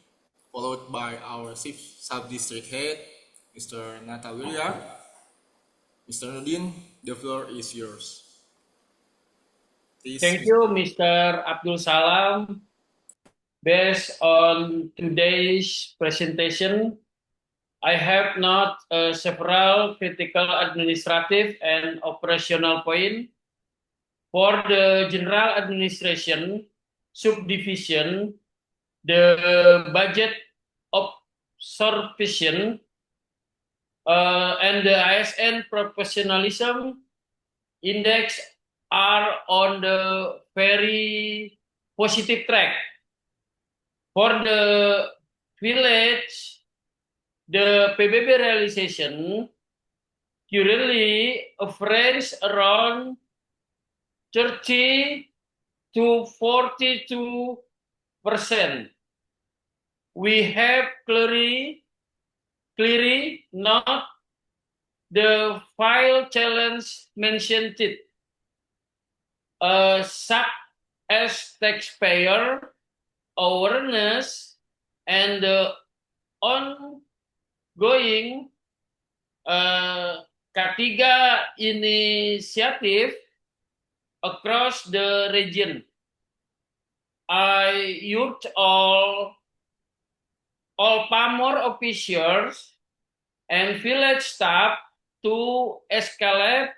followed by our Sub-District Head, Mr. Natawirya. Mr. Nudin, the floor is yours. Please. Thank you, Mr. Abdul Salam. Based on today's presentation, I have not several critical administrative and operational points. For the General Administration Subdivision, the budget observation and the ISN professionalism index are on the very positive track. For the village, the PBB realization currently averages around 30 to 42%. We have clearly not the file challenge mentioned it, such as taxpayer awareness and the ongoing K3 initiative across the region. I urge all Pamor officials and village staff to escalate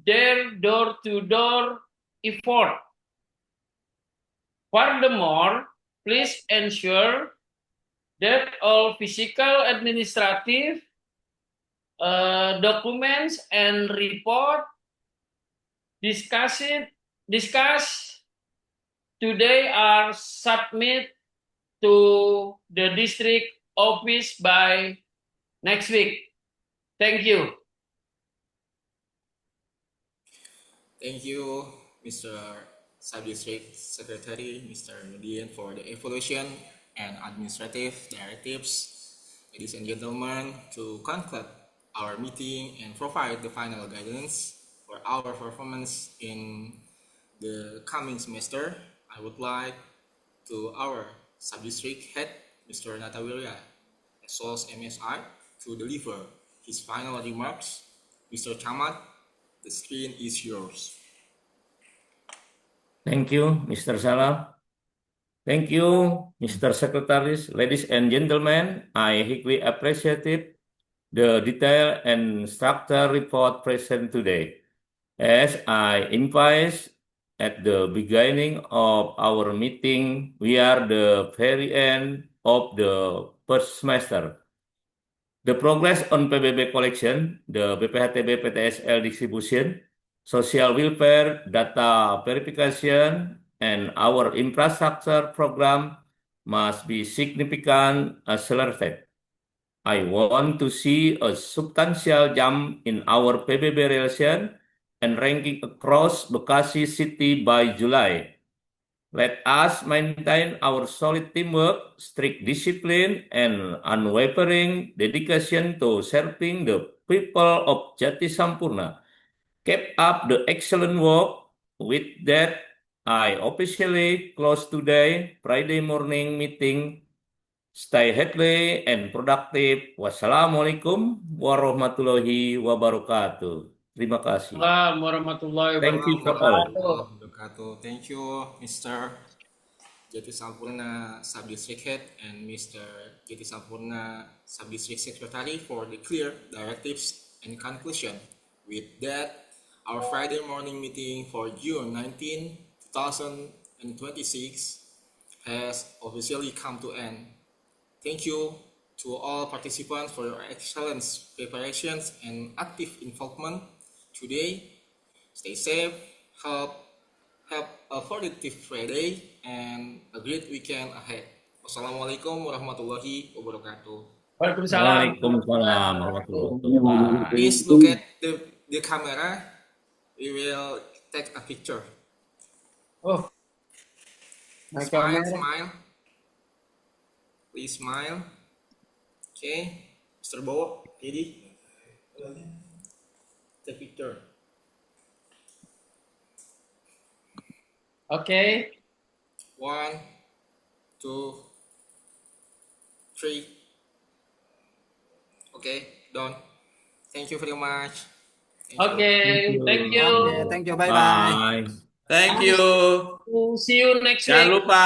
their door-to-door effort. Furthermore, please ensure that all physical, administrative documents and report discussed today are submitted to the district office by next week. Thank you. Thank you, Mr. Sub-District Secretary, Mr. Nudian, for the evaluation and administrative directives. Ladies and gentlemen, to conclude our meeting and provide the final guidance for our performance in the coming semester, I would like to our Sub-District Head, Mr. Natawilya, as well as MSI, to deliver his final remarks. Mr. Camat, the screen is yours. Thank you, Mr. Salam. Thank you, Mr. Secretaries. Ladies and gentlemen, I highly appreciated the detailed and structured report present today. As I emphasized at the beginning of our meeting, we are the very end of the first semester. The progress on PBB collection, the BPHTB PTSL distribution, social welfare, data verification, and our infrastructure program must be significantly accelerated. I want to see a substantial jump in our PBB relation and ranking across Bekasi City by July. Let us maintain our solid teamwork, strict discipline, and unwavering dedication to serving the people of Jati Sampurna. Keep up the excellent work. With that, I officially close today Friday morning meeting. Stay healthy and productive. Wassalamualaikum warahmatullahi wabarakatuh. Terima kasih. Assalamualaikum warahmatullahi Thank you for all. Wabarakatuh. Thank you, Mr. Jati Sampurna Sub-District Head and Mr. Jati Sampurna Sub-District Secretary for the clear directives and conclusion. With that, our Friday morning meeting for June 19, 2026 has officially come to end. Thank you to all participants for your excellent preparations and active involvement today. Stay safe, have a productive Friday, and a great weekend ahead. Wassalamualaikum warahmatullahi wabarakatuh. Waalaikumsalam. Waalaikumsalam warahmatullahi wabarakatuh. Please look at the camera. We will take a picture. Oh, Smile. Please smile. Okay, Mr. Bowo, ready? Take picture. Okay. 1, 2, 3. Okay, done. Thank you very much. Okay, thank you. Thank you. Bye bye. Thank you. See you next week. Jangan lupa